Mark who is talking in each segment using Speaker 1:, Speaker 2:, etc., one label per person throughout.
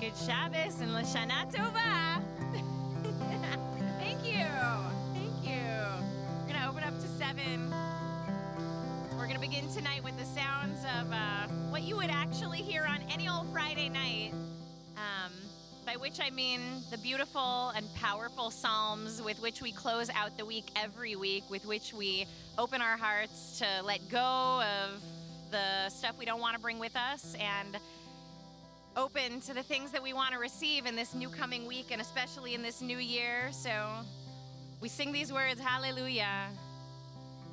Speaker 1: Good Shabbos and Lashana Tova. Thank you. Thank you. We're going to open up to 7. We're going to begin tonight with the sounds of what you would actually hear on any old Friday night, by which I mean the beautiful and powerful psalms with which we close out the week every week, with which we open our hearts to let go of the stuff we don't want to bring with us and open to the things that we want to receive in this new coming week and especially in this new year. So we sing these words, hallelujah.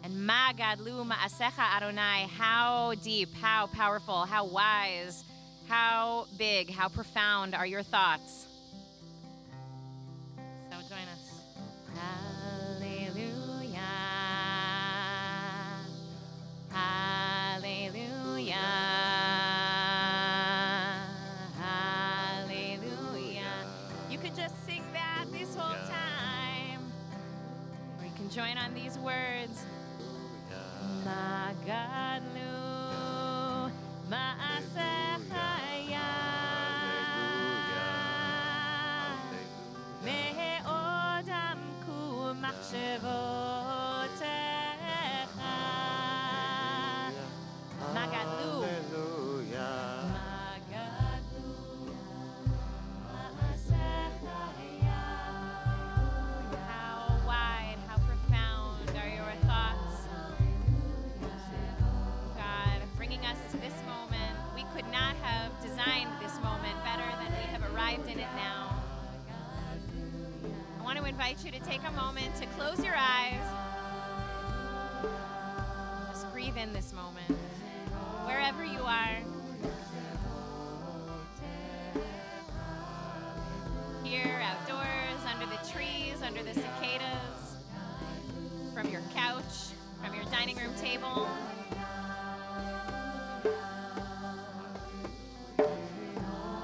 Speaker 1: And ma gadlu ma'asecha Adonai, how deep, how powerful, how wise, how big, how profound are your thoughts? So join us. Hallelujah. Hallelujah. Hallelujah. You could just sing that this whole time. Or you can join on these words. Ma gadlu ma'asecha me'od amku machshevotecha. Ma gadlu. How wide, how profound are your thoughts? God, bringing us to this moment. We could not have designed this moment better than we have arrived in it now. I want to invite you to take a moment to close your eyes. Just breathe in this moment, wherever you are. Here, outdoors, under the trees, under the cicadas, from your couch, from your dining room table.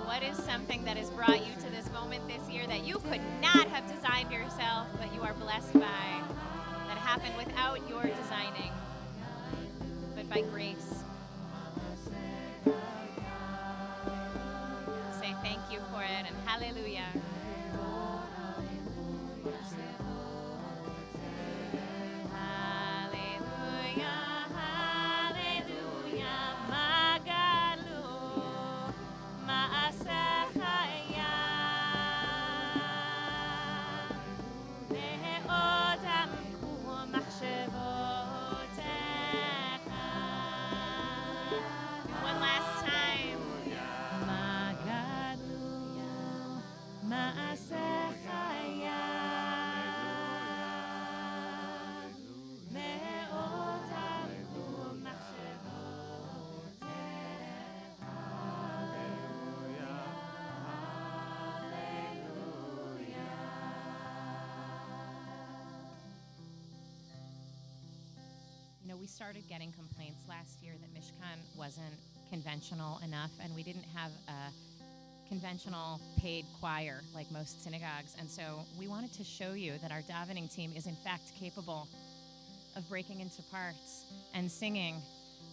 Speaker 1: What is something that has brought you to this moment this year that you could not have designed yourself, but you are blessed by, that happened without your designing, but by grace? Say thank you for it and hallelujah. We started getting complaints last year that Mishkan wasn't conventional enough, and we didn't have a conventional paid choir like most synagogues. And so we wanted to show you that our davening team is in fact capable of breaking into parts and singing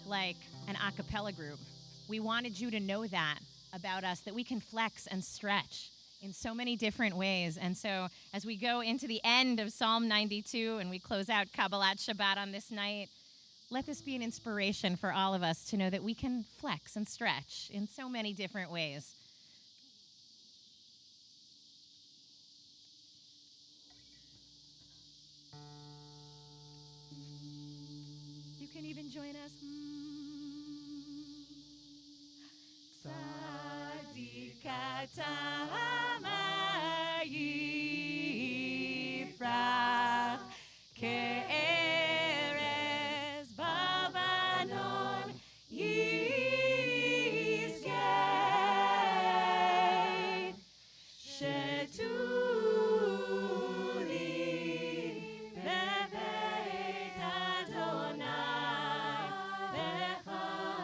Speaker 1: like an a cappella group. We wanted you to know that about us, that we can flex and stretch in so many different ways. And so as we go into the end of Psalm 92 and we close out Kabbalat Shabbat on this night, let this be an inspiration for all of us to know that we can flex and stretch in so many different ways. You can even join us. Tzadikata yifrach ke'erez bavanon yizgei shetuli bebeit Adonai bechazrot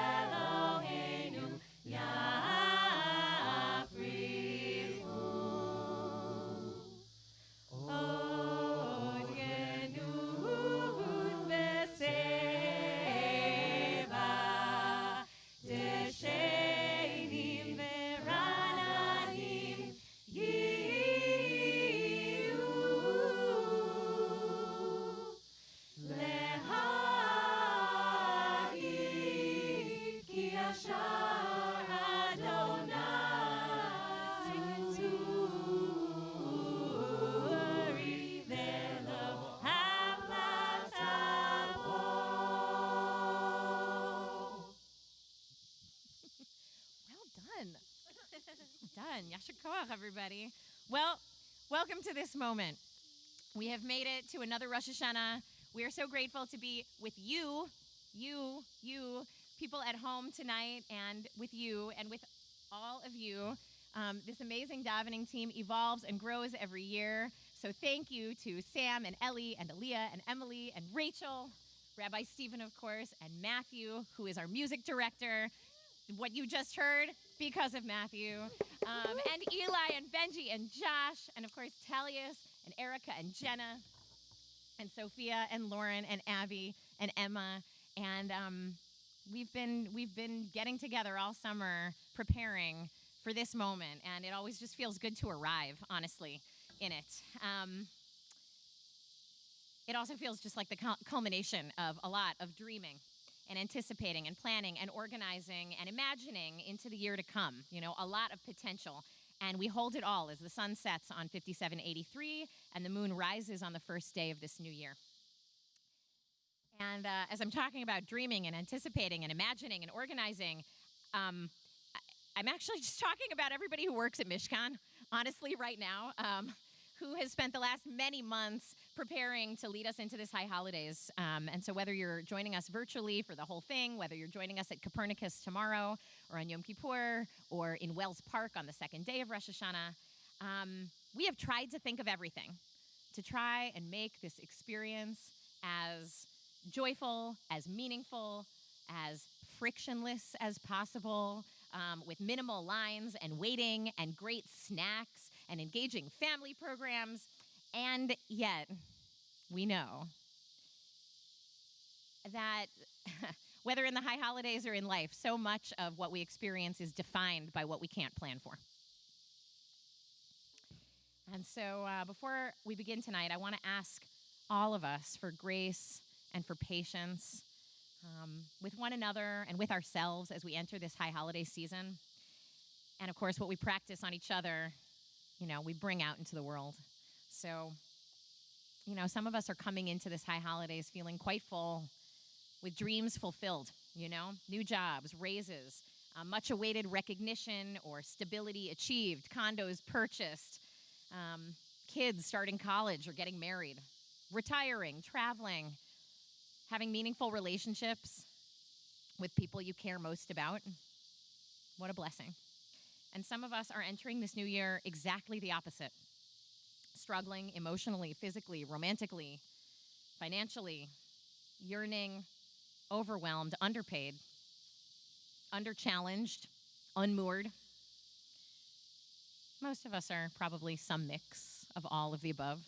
Speaker 1: Eloheinu yafrichu on. Yasher koach, everybody. Well, welcome to this moment. We have made it to another Rosh Hashanah. We are so grateful to be with you, people at home tonight, and with you, and with all of you. This amazing davening team evolves and grows every year. So thank you to Sam and Ellie and Aaliyah and Emily and Rachel, Rabbi Stephen, of course, and Matthew, who is our music director. What you just heard, because of Matthew. And Eli and Benji and Josh, and of course Talius and Erica and Jenna and Sophia and Lauren and Abby and Emma. And we've been getting together all summer preparing for this moment, and it always just feels good to arrive, honestly, in it. It also feels just like the culmination of a lot of dreaming and anticipating and planning and organizing and imagining into the year to come. You know, a lot of potential. And we hold it all as the sun sets on 5783 and the moon rises on the first day of this new year. And as I'm talking about dreaming and anticipating and imagining and organizing, I'm actually just talking about everybody who works at Mishkan, honestly, right now, who has spent the last many months preparing to lead us into this high holidays. And so whether you're joining us virtually for the whole thing, whether you're joining us at Copernicus tomorrow, or on Yom Kippur, or in Wells Park on the second day of Rosh Hashanah, we have tried to think of everything to try and make this experience as joyful, as meaningful, as frictionless as possible, with minimal lines and waiting and great snacks and engaging family programs. And yet, we know that whether in the high holidays or in life, so much of what we experience is defined by what we can't plan for. And so before we begin tonight, I want to ask all of us for grace and for patience with one another and with ourselves as we enter this high holiday season. And of course, what we practice on each other, you know, we bring out into the world. So, you know, some of us are coming into this high holidays feeling quite full, with dreams fulfilled, you know, new jobs, raises, much awaited recognition or stability achieved, condos purchased, kids starting college or getting married, retiring, traveling, having meaningful relationships with people you care most about. What a blessing. And some of us are entering this new year exactly the opposite. Struggling emotionally, physically, romantically, financially, yearning, overwhelmed, underpaid, underchallenged, unmoored. Most of us are probably some mix of all of the above.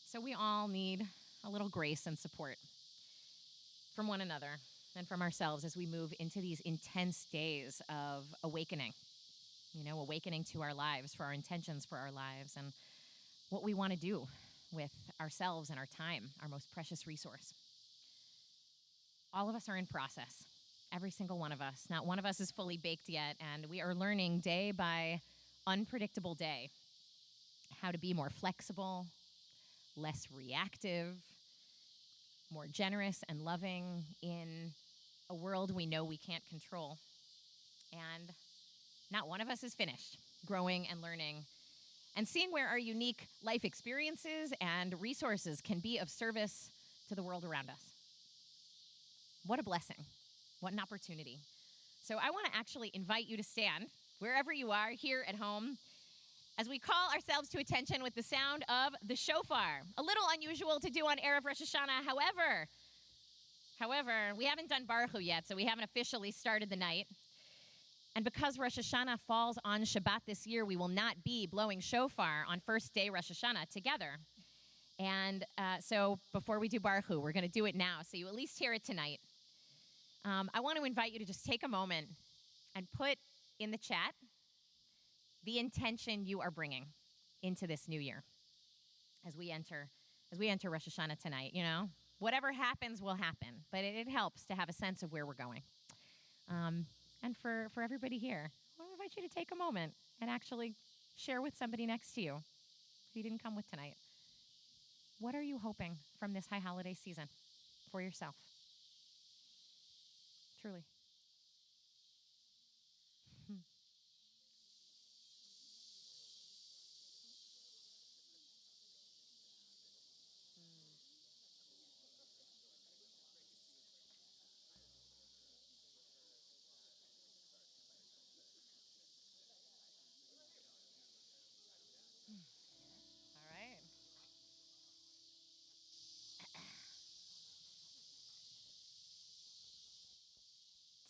Speaker 1: So we all need a little grace and support from one another and from ourselves as we move into these intense days of awakening, you know, awakening to our lives, for our intentions for our lives, and what we want to do with ourselves and our time, our most precious resource. All of us are in process, every single one of us. Not one of us is fully baked yet, and we are learning day by unpredictable day how to be more flexible, less reactive, more generous and loving in a world we know we can't control. And not one of us is finished growing and learning and seeing where our unique life experiences and resources can be of service to the world around us. What a blessing. What an opportunity. So I want to actually invite you to stand wherever you are here at home as we call ourselves to attention with the sound of the Shofar. A little unusual to do on Erev Rosh Hashanah. However, we haven't done Baruch Hu yet, so we haven't officially started the night. And because Rosh Hashanah falls on Shabbat this year, we will not be blowing Shofar on first day Rosh Hashanah together. And so before we do Baruch Hu, we're going to do it now, so you at least hear it tonight. I want to invite you to just take a moment and put in the chat the intention you are bringing into this new year as we enter Rosh Hashanah tonight. You know, whatever happens will happen, but it helps to have a sense of where we're going. And for everybody here, I want to invite you to take a moment and actually share with somebody next to you who you didn't come with tonight. What are you hoping from this high holiday season for yourself? Truly.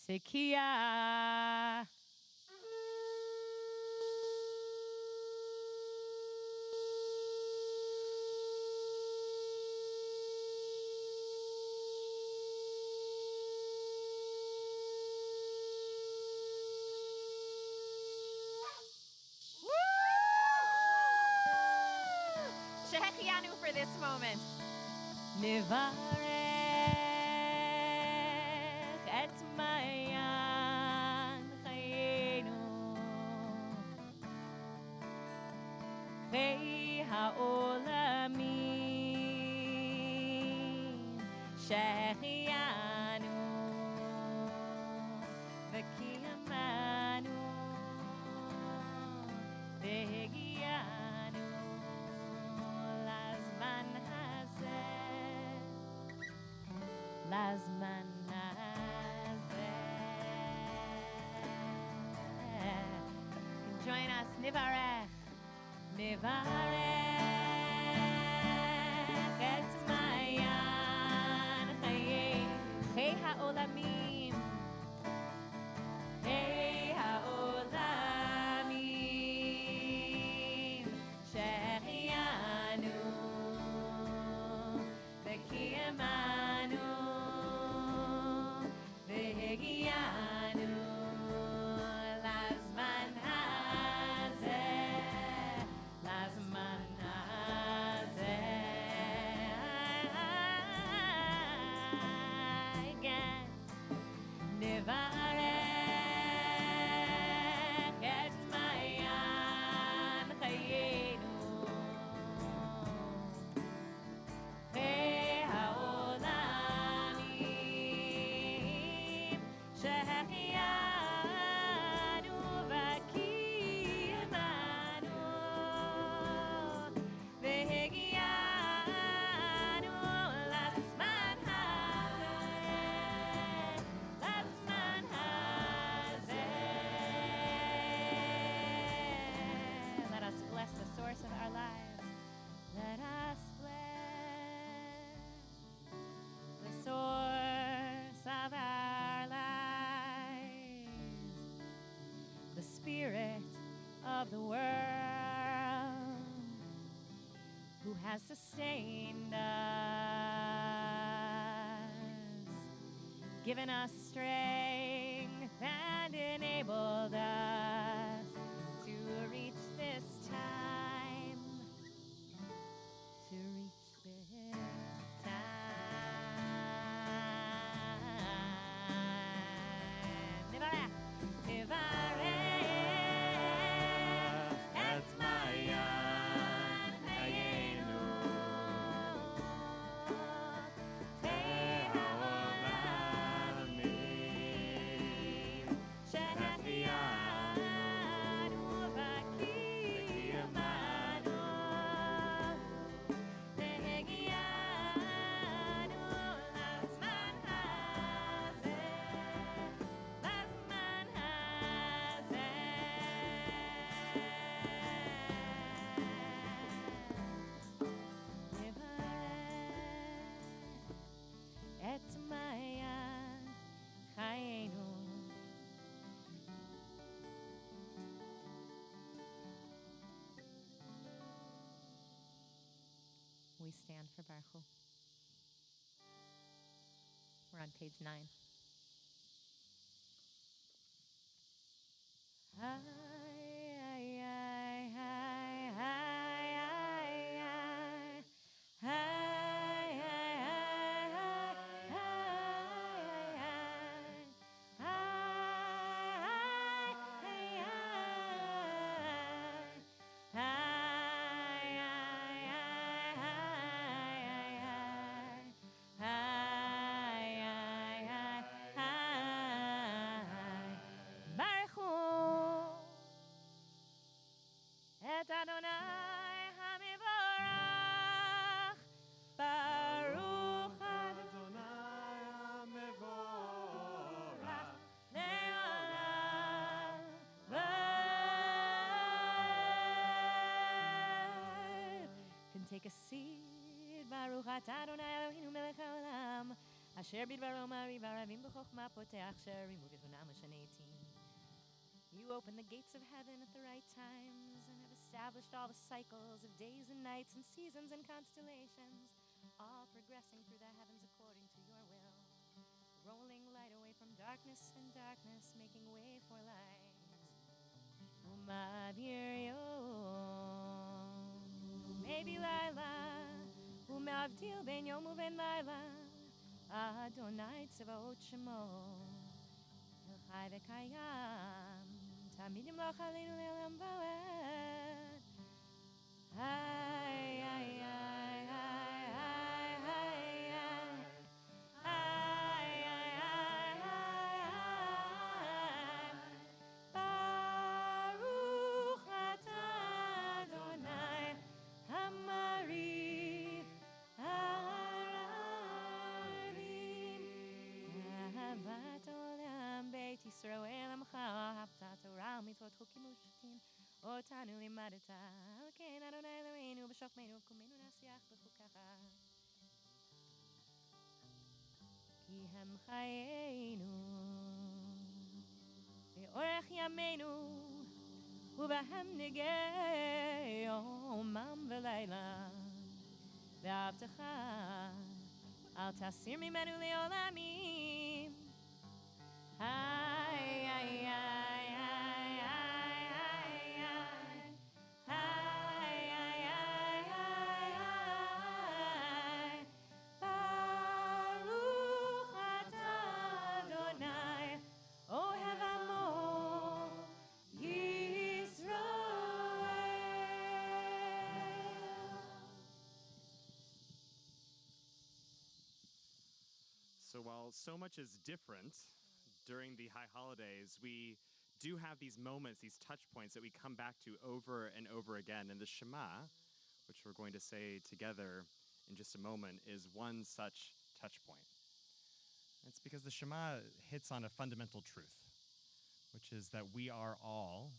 Speaker 1: Tzekiah. Shehechianu for this moment. Nivarech et mayan chayenu chei ha'olamim shehechianu v'kiyamanu v'hegianu lazman hazeh lazman hazeh. Join us, Nivarech, Nivarech et mayan chayenu chei ha'olamim chei ha'olamim shehechianu v'kiyamanu v'hegianu lazman hazeh lazman hazeh again. Nivarech et mayan chayenu chei ha'olamim shehechianu v'kiyamanu v'hegianu lazman hazeh lazman hazeh. Let us bless the source of our lives. Let us bless the source of our lives, the Spirit of the world, who has sustained us, given us strength and enabled us to reach this time, to reach this time. Nivarech, Nivarech et mayan chayenu chei ha'olamim shehechianu v'kiyamanu v'hegianu lazman hazeh lazman hazeh. Nivarech et mayan chayenu. We stand for Baruch Hu. We're on page 9. Hi, hi, hi, hi, hi, hi, et Adonai hamivorach, Baruch Adonai hamivorach, le'olam va'ed. Can take a seat. Baruch atah Adonai Eloheinu melech haolam,
Speaker 2: אשר בדברו מעריב ערבים בחוכמה פותח שערים ובתבונה משנה עתים. You open the gates of heaven at the right times and have established all the cycles of days and nights and seasons and constellations, all progressing through the heavens according to your will, rolling light away from darkness and darkness, making way for light. Umavir yom, maybe Laila, umavdil ben yom uben Laila, Adonai tzvaot shemo, el chai v'kayam, תמיד ימלוך עלינו לעולם ועד. היי, היי, היי, היי, היי, היי, היי, היי, ברוך אתה אדוני המריב הערבים. אהבת עולם בית ישראל עמך אהבת תורה ומצוות חוקים ושפטים אותנו לימדת על כן אדוני אלוהינו בשוכבנו ובקומנו נשיח בחוקיך כי הם חיינו באורך ימינו ובהם נגה יומם ולילה ואהבתך אל תסיר ממנו לעולמים. היי, היי, היי, היי, היי, היי, היי, ברוך אתה אדוני אוהב עמו ישראל.
Speaker 3: So while so much is different during the high holidays, we do have these moments, these touch points that we come back to over and over again. And the Shema, which we're going to say together in just a moment, is one such touch point. It's because the Shema hits on a fundamental truth, which is that we are all,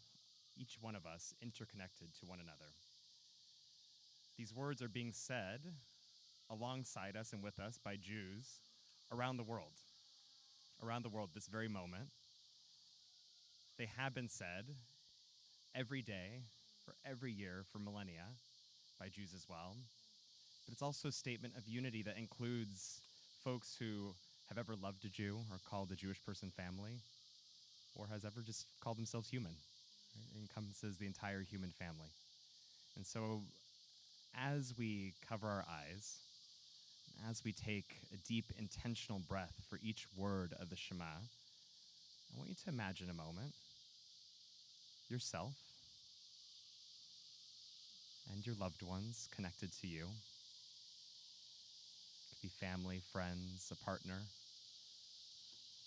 Speaker 3: each one of us, interconnected to one another. These words are being said alongside us and with us by Jews around the world. Around the world, this very moment. They have been said every day, for every year, for millennia, by Jews as well. But it's also a statement of unity that includes folks who have ever loved a Jew or called a Jewish person family, or has ever just called themselves human. Right? It encompasses the entire human family. And so as we cover our eyes, as we take a deep intentional breath for each word of the Shema, I want you to imagine a moment, yourself and your loved ones connected to you. It could be family, friends, a partner.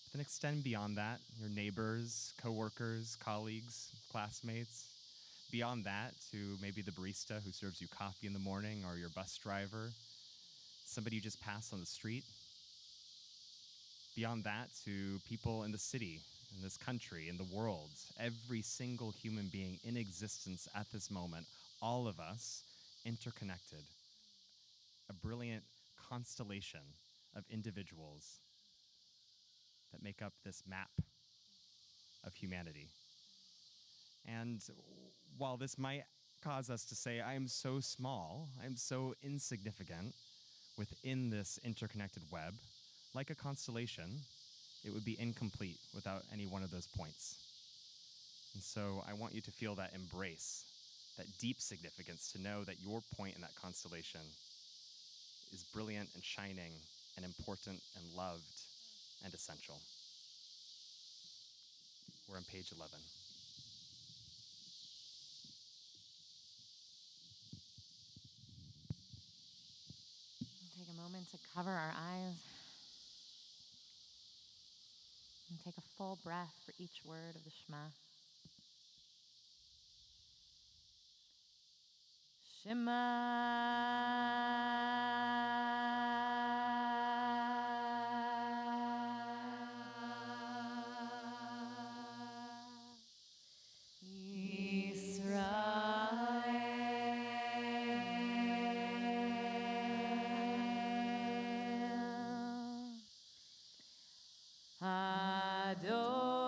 Speaker 3: But then extend beyond that, your neighbors, coworkers, colleagues, classmates. Beyond that to maybe the barista who serves you coffee in the morning, or your bus driver, somebody you just passed on the street. Beyond that to people in the city, in this country, in the world, every single human being in existence at this moment, all of us interconnected. A brilliant constellation of individuals that make up this map of humanity. And while this might cause us to say, I am so small, I am so insignificant within this interconnected web, like a constellation, it would be incomplete without any one of those points. And so I want you to feel that embrace, that deep significance, to know that your point in that constellation is brilliant and shining and important and loved and essential. We're on page 11.
Speaker 2: Take a moment to cover our eyes and take a full breath for each word of the Shema. Israel Adonai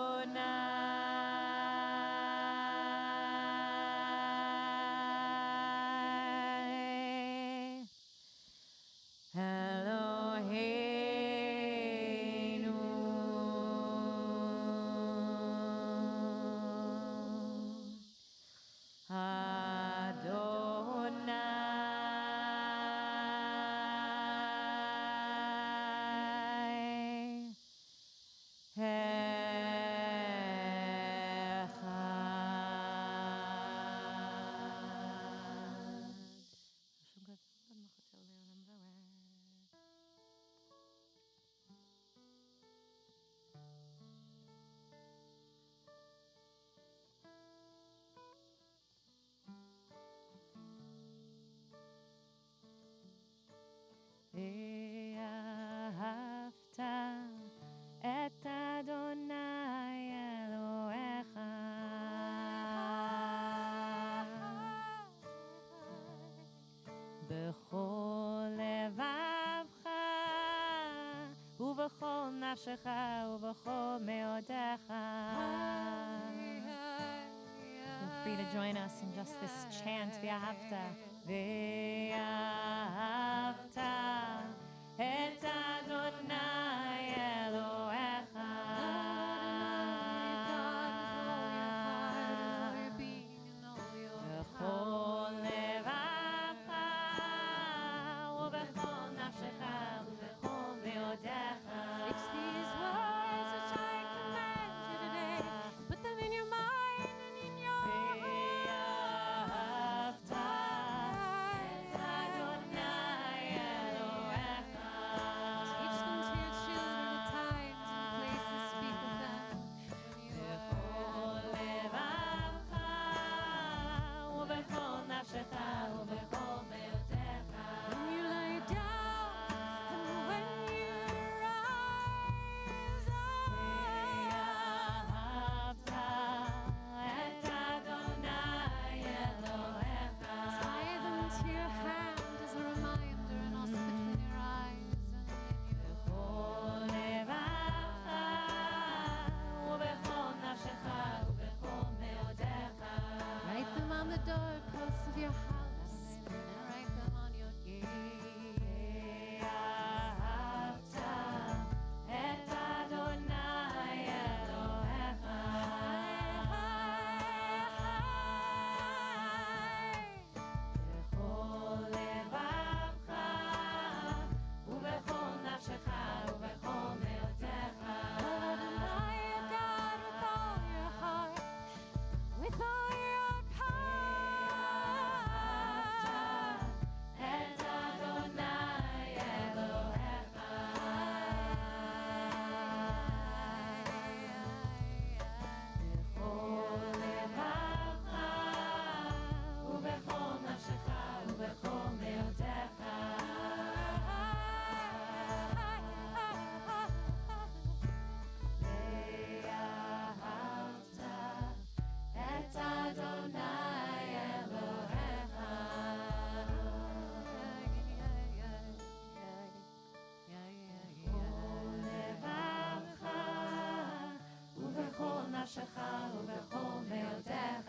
Speaker 2: Eloheinu Adonai ואהבת את אדוני אלוהיך בכל לבבך ובכל נפשך ובכל מאודיך. Feel free to join us in just this chant, V'ahavta. V'ahavta et Adonai Elohecha. B'chol levavcha u'b'chol nafshecha u'b'chol meodecha.
Speaker 4: Fix these words which I command you today. Put them in your mind and in your heart.
Speaker 2: V'ahavta et Adonai Elohecha.
Speaker 4: Teach them to your children at times and places. Speak with them when you
Speaker 2: בכל לבבך ובכל נפשך ובכל מאודיך.
Speaker 4: when you lie down and when you rise up.
Speaker 2: ואהבת את אדוני אלוהיך.
Speaker 4: Tie them to your hand as a reminder and also between your eyes and in your
Speaker 2: בכל לבבך ובכל נפשך ובכל מאודיך.
Speaker 4: Write them on the doorposts of your house and write them on your gate.
Speaker 2: ואהבת את אדוני אלוהיך. בכל לבבך ובכל נפשך ובכל מאודיך.
Speaker 4: Love Adonai your God with all your heart, with all your heart.
Speaker 2: את אדוני אלוהיך. בכל לבבך ובכל נפשך ובכל מאודיך. ואהבת את אדוני אלוהיך. בכל לבבך ובכל נפשך ובכל מאודיך.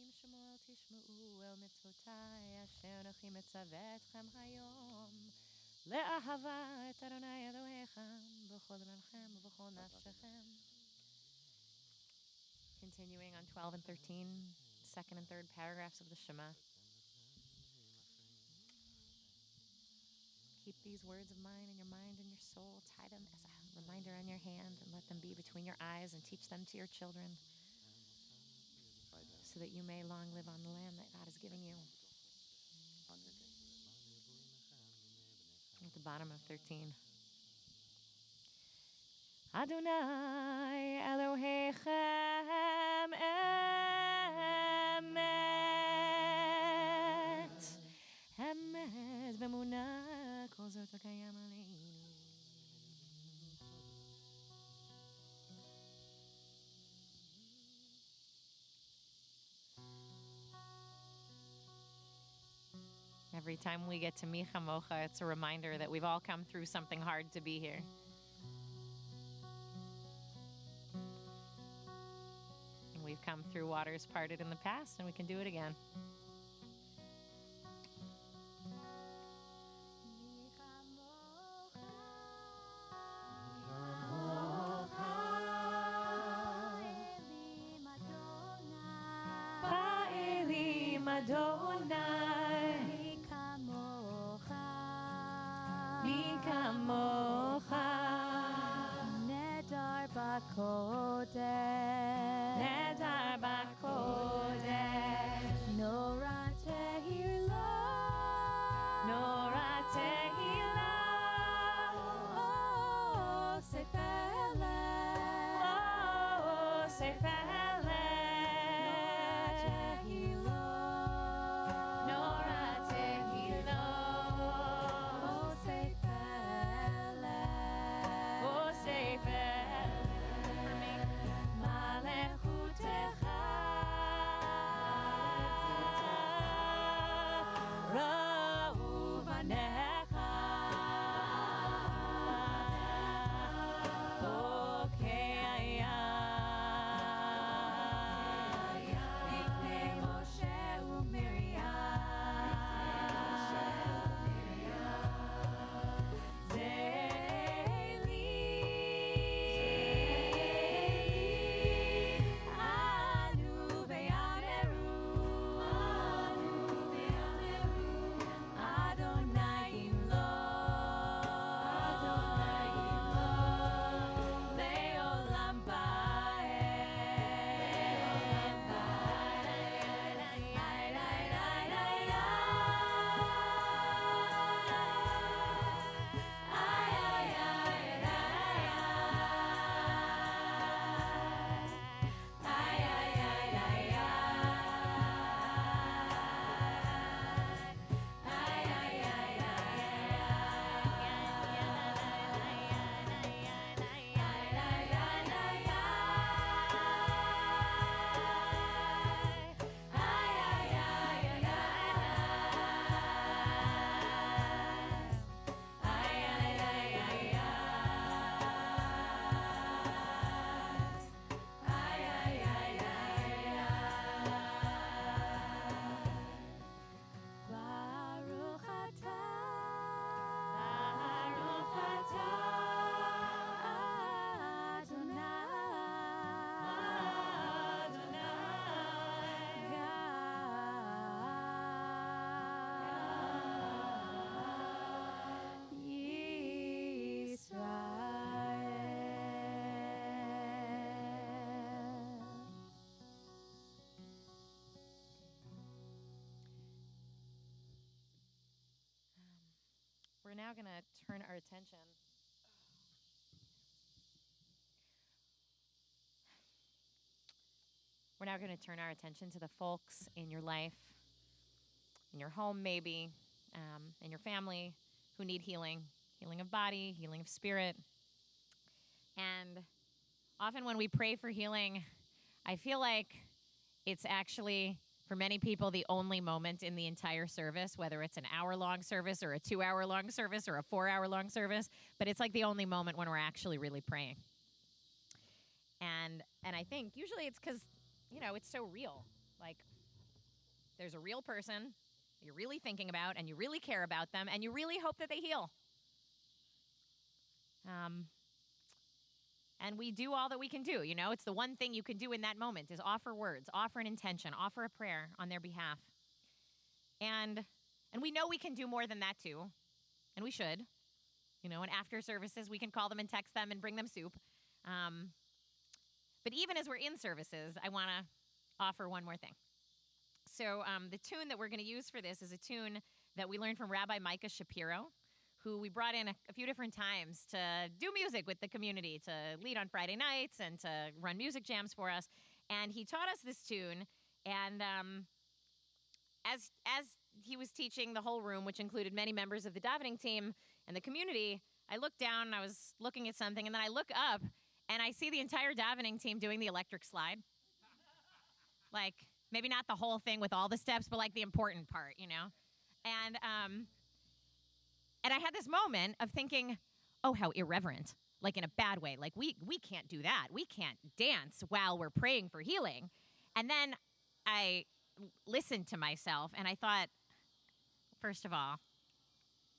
Speaker 2: אם שמוע תשמעו אל מצוותיי אשר אנוכי מצווה אתכם היום לאהבה את אדוני אלוהיכם בכל לבבכם ובכל נפשכם. Continuing on 12 and 13, second and third paragraphs of the Shema. Keep these words of mine in your mind and your soul. Tie them as a reminder on your hand and let them be between your eyes and teach them to your children so that you may long live on the land that God is giving you. At the bottom of 13. Adonai Elohechem emet, emet v'emunah. זאת הקיים עלינו. Every time we get to Mi Chamocha, it's a reminder that we've all come through something hard to be here. And we've come through waters parted in the past, and we can do it again. Ba'elim Adonai, mi kamocha,
Speaker 4: Nedar bakodesh,
Speaker 2: nedar bakodesh,
Speaker 4: Nora tehila,
Speaker 2: nora tehila,
Speaker 4: oh sefele,
Speaker 2: oh sefele, nora tehila,
Speaker 4: oh sefele,
Speaker 2: oh sefele, malechutecha, ra'u vanecha, okeyaya, lifnei Moshe u'Miriam, Ze'eli, anu ve'yameru, Adonai imlo, le'olam Baruch atah We're now going to turn our attention. We're now going to turn our attention to the folks in your life, in your home maybe, in your family who need healing of body, healing of spirit. And often when we pray for healing, I feel like it's actually, for many people, the only moment in the entire service, whether it's an hour-long service or a 2-hour-long service or a 4-hour-long service, but it's like the only moment when we're actually really praying. And I think usually it's because, it's so real. Like, there's a real person you're really thinking about, and you really care about them, and you really hope that they heal. And we do all that we can do, It's the one thing you can do in that moment is offer words, offer an intention, offer a prayer on their behalf. And we know we can do more than that too, and we should. And after services, we can call them and text them and bring them soup. But even as we're in services, I want to offer one more thing. So the tune that we're going to use for this is a tune that we learned from Rabbi Micah Shapiro, who we brought in a few different times to do music with the community, to lead on Friday nights and to run music jams for us. And he taught us this tune. And as
Speaker 1: he was teaching the whole room, which included many members of the davening team and the community. I looked down and I was looking at something, and then I look up and I see the entire davening team doing the electric slide. Like, maybe not the whole thing with all the steps, but like the important part, you know? And I had this moment of thinking, oh, how irreverent, like in a bad way. Like, we can't do that. We can't dance while we're praying for healing. And then I listened to myself and I thought, first of all,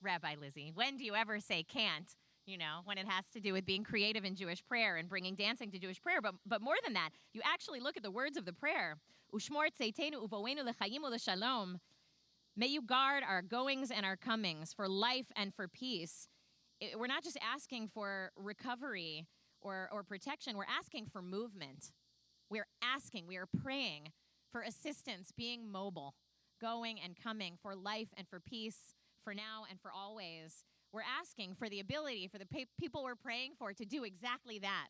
Speaker 1: Rabbi Lizzie, when do you ever say can't, you know, when it has to do with being creative in Jewish prayer and bringing dancing to Jewish prayer? But more than that, you actually look at the words of the prayer. Ushmor tzeitenu uvoenu lechayim u'leshalom. May you guard our goings and our comings for life and for peace. We're not just asking for recovery or protection. We're asking for movement. We are praying for assistance, being mobile, going and coming, for life and for peace, for now and for always. We're asking for the ability for the people we're praying for to do exactly that,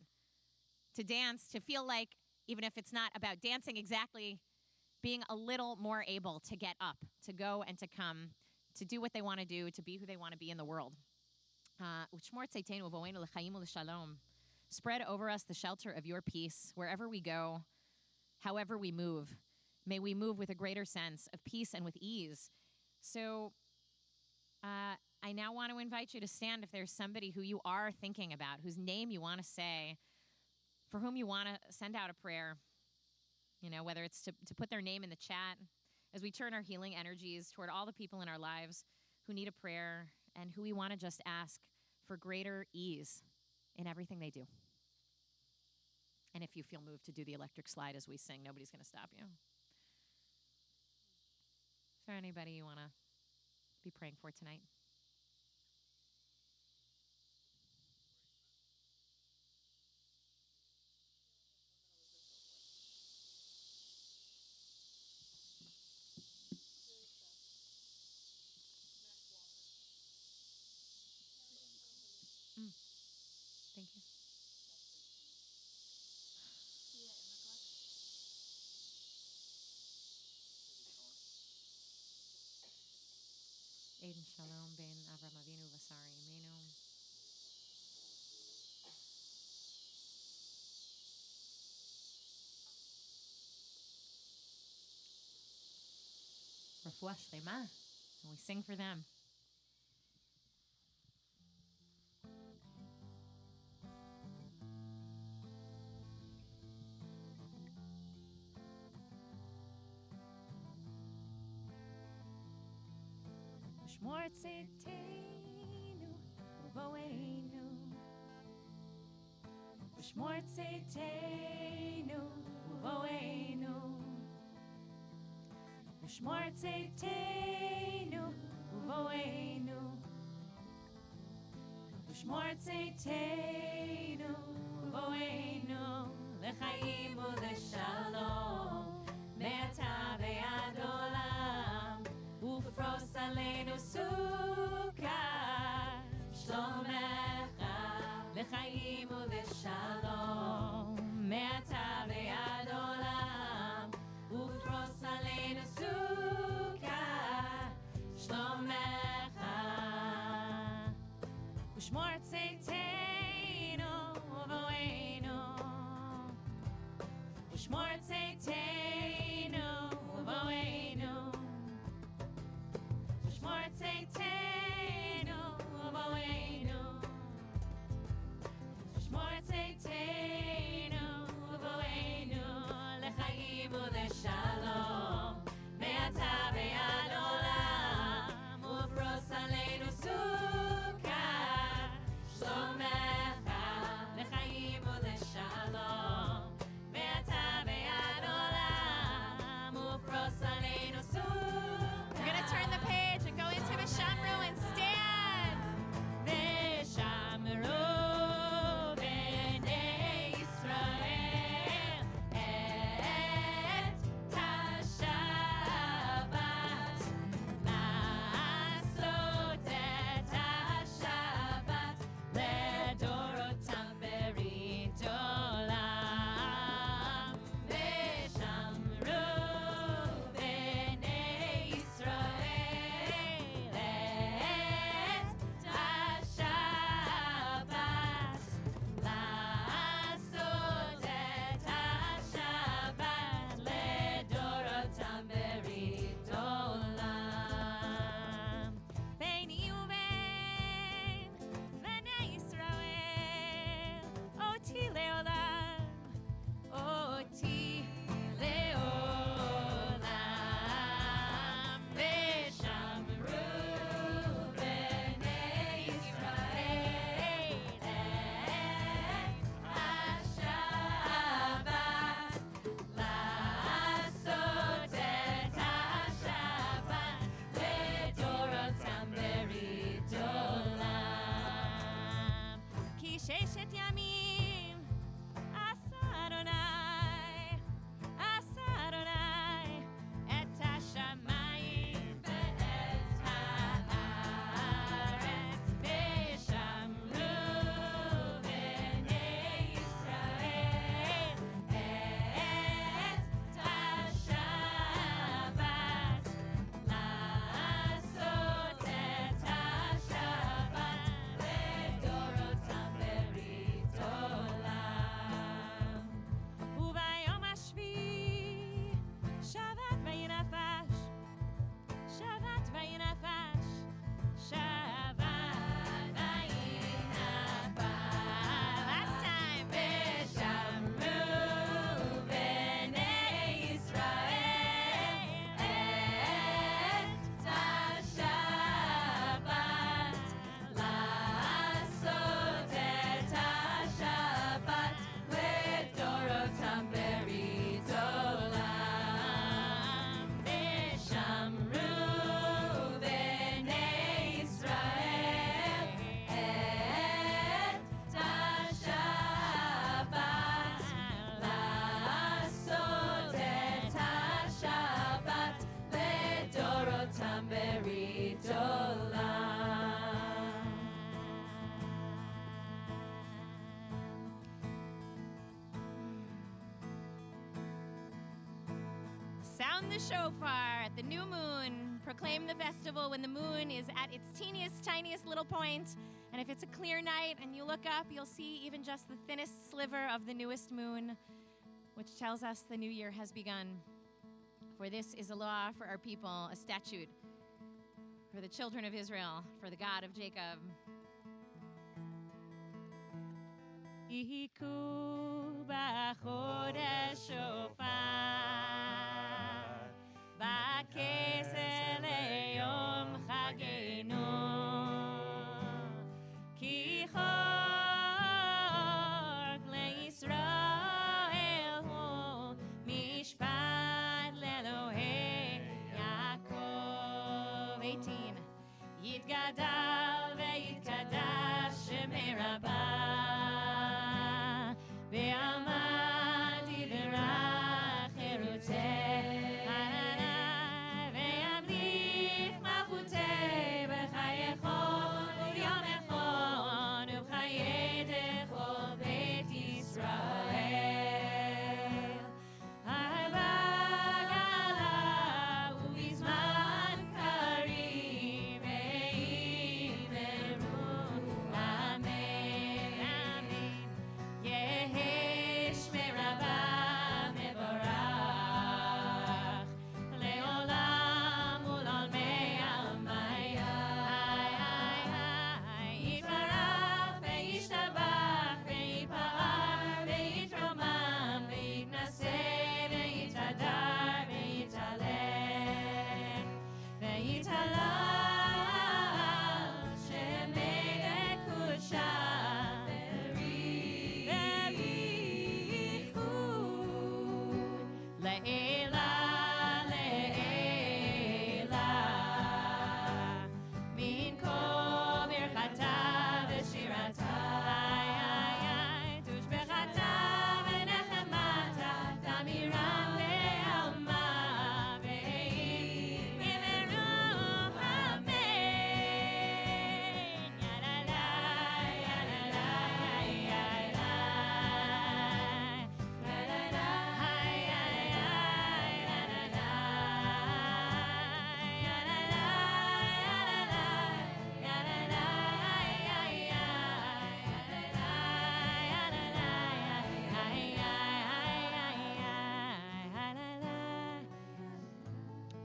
Speaker 1: to dance, to feel like, even if it's not about dancing exactly, being a little more able to get up, to go and to come, to do what they want to do, to be who they want to be in the world. Spread over us the shelter of your peace wherever we go, however we move. May we move with a greater sense of peace and with ease. So I now want to invite you to stand if there's somebody who you are thinking about, whose name you want to say, for whom you want to send out a prayer, you know, whether it's to put their name in the chat as we turn our healing energies toward all the people in our lives who need a prayer and who we want to just ask for greater ease in everything they do. And if you feel moved to do the electric slide as we sing, nobody's going to stop you. Is there anybody you want to be praying for tonight? Thank you. Aiden Shalom ben Avram Avinu Vasari Imenu. Refuah Shlema, and we sing for them. Shmor tzeitenu uvoenu. Shmor tzeitenu uvoenu. Shmor tzeitenu uvoenu. Shmor tzeitenu uvoenu. L'chaim u'leshalom. Me'ata ve'ad olam. Ufros Aleinu sukkah. Shlomecha. L'chaim u'leshalom. Me'ata ve'ad olam. Ufros Aleinu sukkah. Shlomecha. U'shmor tzeitenu uvoenu. U'shmor tzeitenu uvoenu. U'shmor tzeitenu uvoenu. U'shmor tzeitenu uvoenu. L'chaim u'leshalom. Me'ata ve'ad olam. Ufros Aleinu sukkah. Shlomecha. L'chaim u'leshalom. Me'ata ve'ad olam. Ufros Aleinu Sound the shofar at the new moon. Proclaim the festival when the moon is at its teeniest, tiniest little point. And if it's a clear night and you look up, you'll see even just the thinnest sliver of the newest moon, which tells us the new year has begun. For this is a law for our people, a statute for the children of Israel, for the God of Jacob.
Speaker 2: Yihiku b'chodesh shofar, b'kesel leyom chagenu, ki chag leYisrael hu, mishpat leElohei Yaakov. 18. Yitgadal ve'yitkadash shemei rabbah.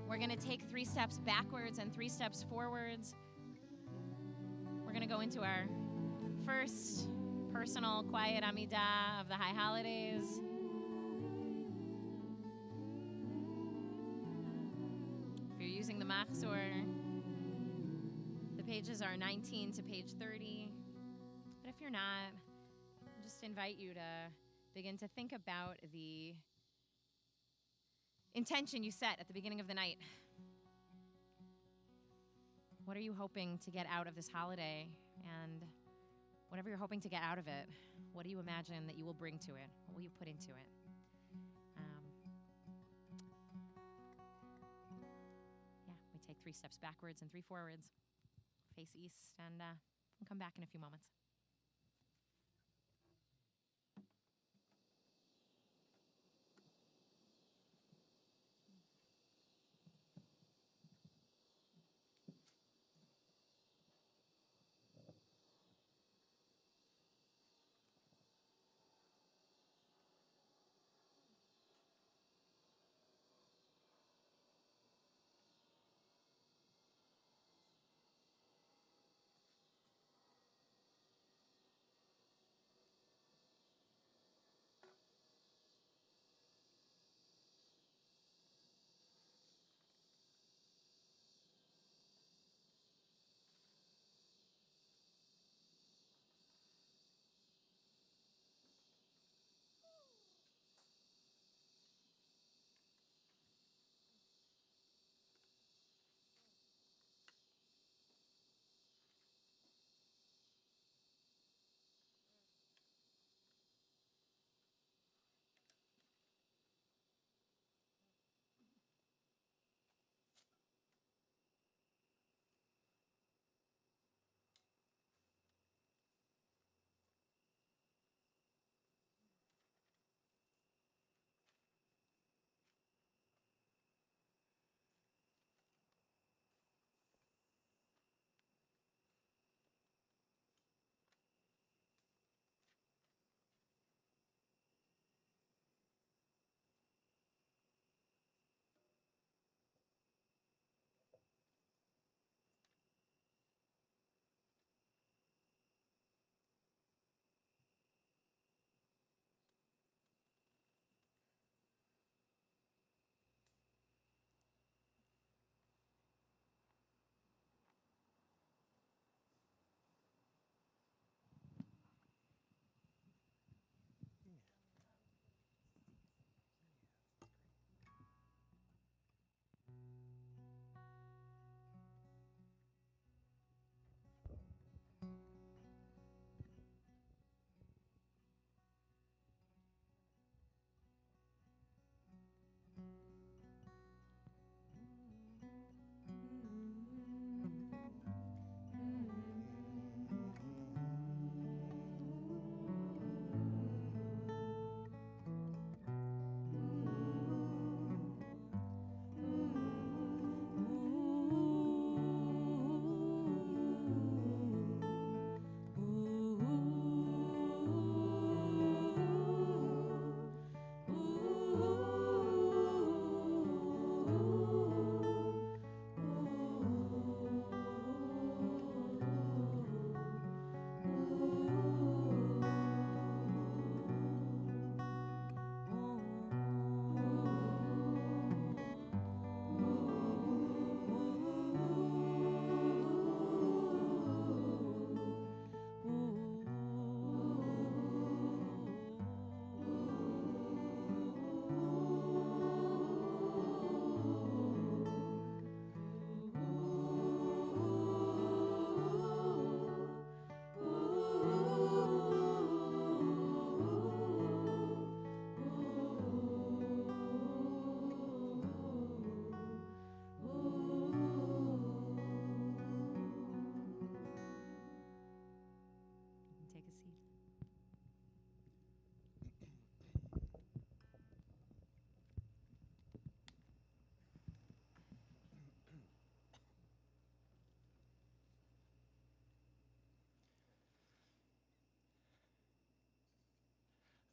Speaker 1: We're going to take 3 steps backwards and 3 steps forwards. We're going to go into our first personal quiet Amidah of the high holidays. If you're using the Machzor, the pages are 19 to page 30. But if you're not, I just invite you to begin to think about the intention you set at the beginning of the night. What are you hoping to get out of this holiday? And whatever you're hoping to get out of it, what do you imagine that you will bring to it? What will you put into it? We take 3 steps backwards and 3 forwards, face east, and we'll come back in a few moments.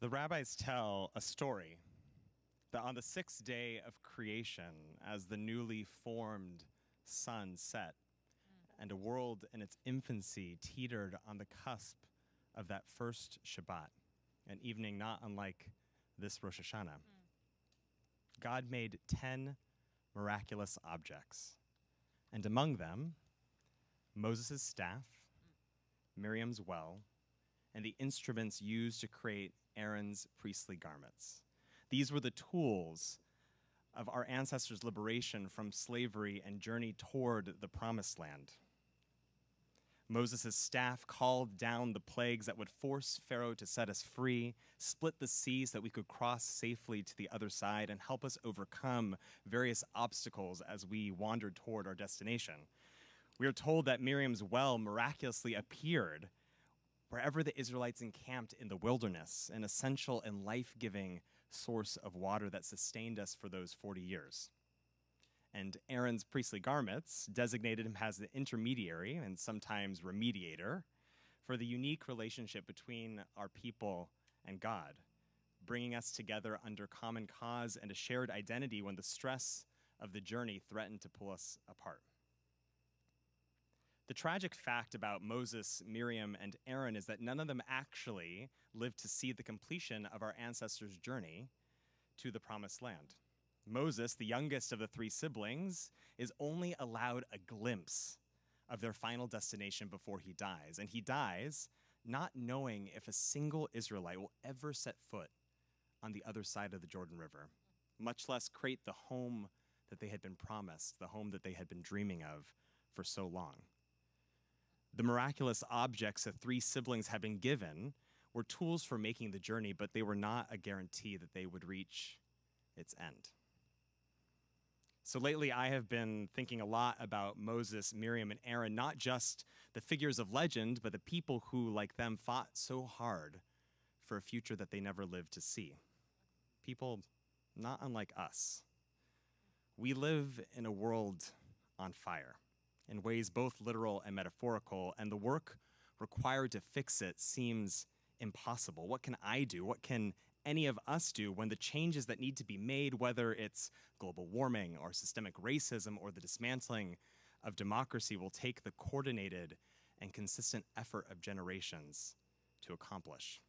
Speaker 3: The rabbis tell a story that on the sixth day of creation, as the newly formed sun set, and a world in its infancy teetered on the cusp of that first Shabbat, an evening not unlike this Rosh Hashanah, God made 10 miraculous objects, and among them, Moses' staff, Miriam's well, and the instruments used to create Aaron's priestly garments. These were the tools of our ancestors' liberation from slavery and journey toward the promised land. Moses' staff called down the plagues that would force Pharaoh to set us free, split the sea so that we could cross safely to the other side, and help us overcome various obstacles as we wandered toward our destination. We are told that Miriam's well miraculously appeared wherever the Israelites encamped in the wilderness, an essential and life-giving source of water that sustained us for those 40 years. And Aaron's priestly garments designated him as the intermediary and sometimes remediator for the unique relationship between our people and God, bringing us together under common cause and a shared identity when the stress of the journey threatened to pull us apart. The tragic fact about Moses, Miriam, and Aaron is that none of them actually lived to see the completion of our ancestors' journey to the promised land. Moses, the youngest of the three siblings, is only allowed a glimpse of their final destination before he dies. And he dies not knowing if a single Israelite will ever set foot on the other side of the Jordan River, much less create the home that they had been promised, the home that they had been dreaming of for so long. The miraculous objects the three siblings had been given were tools for making the journey, but they were not a guarantee that they would reach its end. So lately, I have been thinking a lot about Moses, Miriam, and Aaron, not just the figures of legend, but the people who, like them, fought so hard for a future that they never lived to see. People not unlike us. We live in a world on fire, in ways both literal and metaphorical, and the work required to fix it seems impossible. What can I do? What can any of us do when the changes that need to be made, whether it's global warming or systemic racism or the dismantling of democracy, will take the coordinated and consistent effort of generations to accomplish?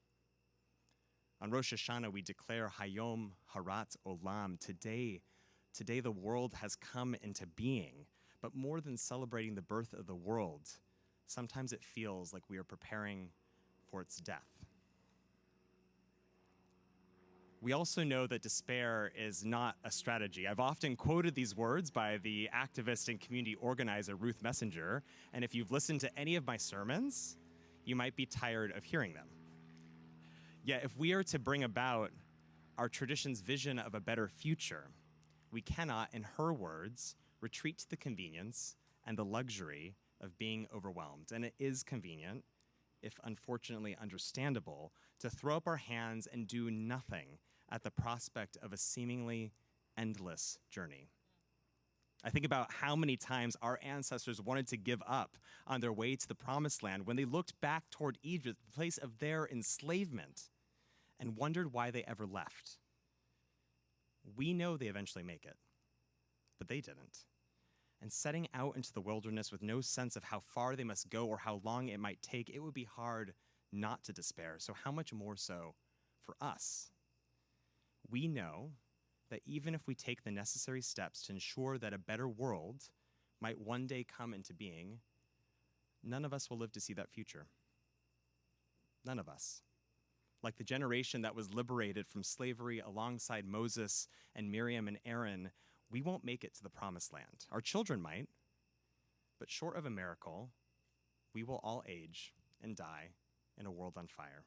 Speaker 3: On Rosh Hashanah, we declare Hayom Harat Olam. Today the world has come into being. But more than celebrating the birth of the world, sometimes it feels like we are preparing for its death. We also know that despair is not a strategy. I've often quoted these words by the activist and community organizer Ruth Messenger, and if you've listened to any of my sermons, you might be tired of hearing them. Yet if we are to bring about our tradition's vision of a better future, we cannot, in her words, retreat to the convenience and the luxury of being overwhelmed. And it is convenient, if unfortunately understandable, to throw up our hands and do nothing at the prospect of a seemingly endless journey. I think about how many times our ancestors wanted to give up on their way to the promised land when they looked back toward Egypt, the place of their enslavement, and wondered why they ever left. We know they eventually make it, but they didn't. And setting out into the wilderness with no sense of how far they must go or how long it might take, it would be hard not to despair. So how much more so for us? We know that even if we take the necessary steps to ensure that a better world might one day come into being, none of us will live to see that future. None of us. Like the generation that was liberated from slavery alongside Moses and Miriam and Aaron, we won't make it to the promised land. Our children might, but short of a miracle, we will all age and die in a world on fire.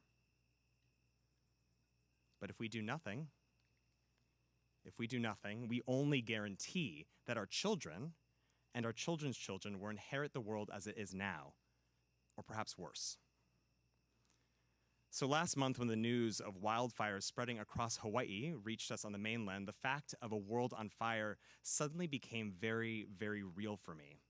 Speaker 3: But if we do nothing, we only guarantee that our children and our children's children will inherit the world as it is now, or perhaps worse. So last month, when the news of wildfires spreading across Hawaii reached us on the mainland, the fact of a world on fire suddenly became very, very real for me.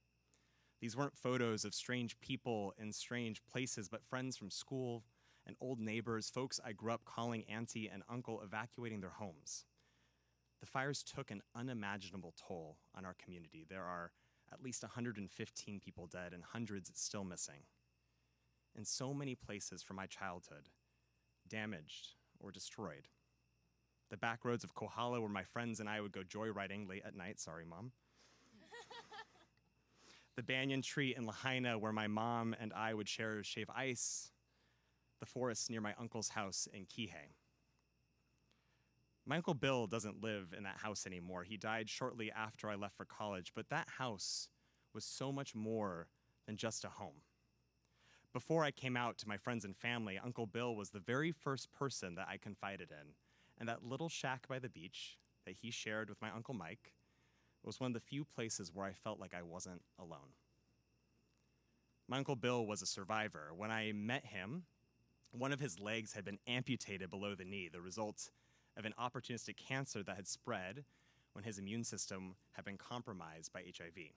Speaker 3: These weren't photos of strange people in strange places, but friends from school and old neighbors, folks I grew up calling auntie and uncle, evacuating their homes. The fires took an unimaginable toll on our community. There are at least 115 people dead and hundreds still missing. In so many places from my childhood, damaged or destroyed. The back roads of Kohala, where my friends and I would go joyriding late at night. Sorry, Mom. The banyan tree in Lahaina, where my mom and I would shave ice. The forest near my uncle's house in Kihei. My Uncle Bill doesn't live in that house anymore. He died shortly after I left for college, but that house was so much more than just a home. Before I came out to my friends and family, Uncle Bill was the very first person that I confided in, and that little shack by the beach that he shared with my Uncle Mike was one of the few places where I felt like I wasn't alone. My Uncle Bill was a survivor. When I met him, one of his legs had been amputated below the knee, the result of an opportunistic cancer that had spread when his immune system had been compromised by HIV.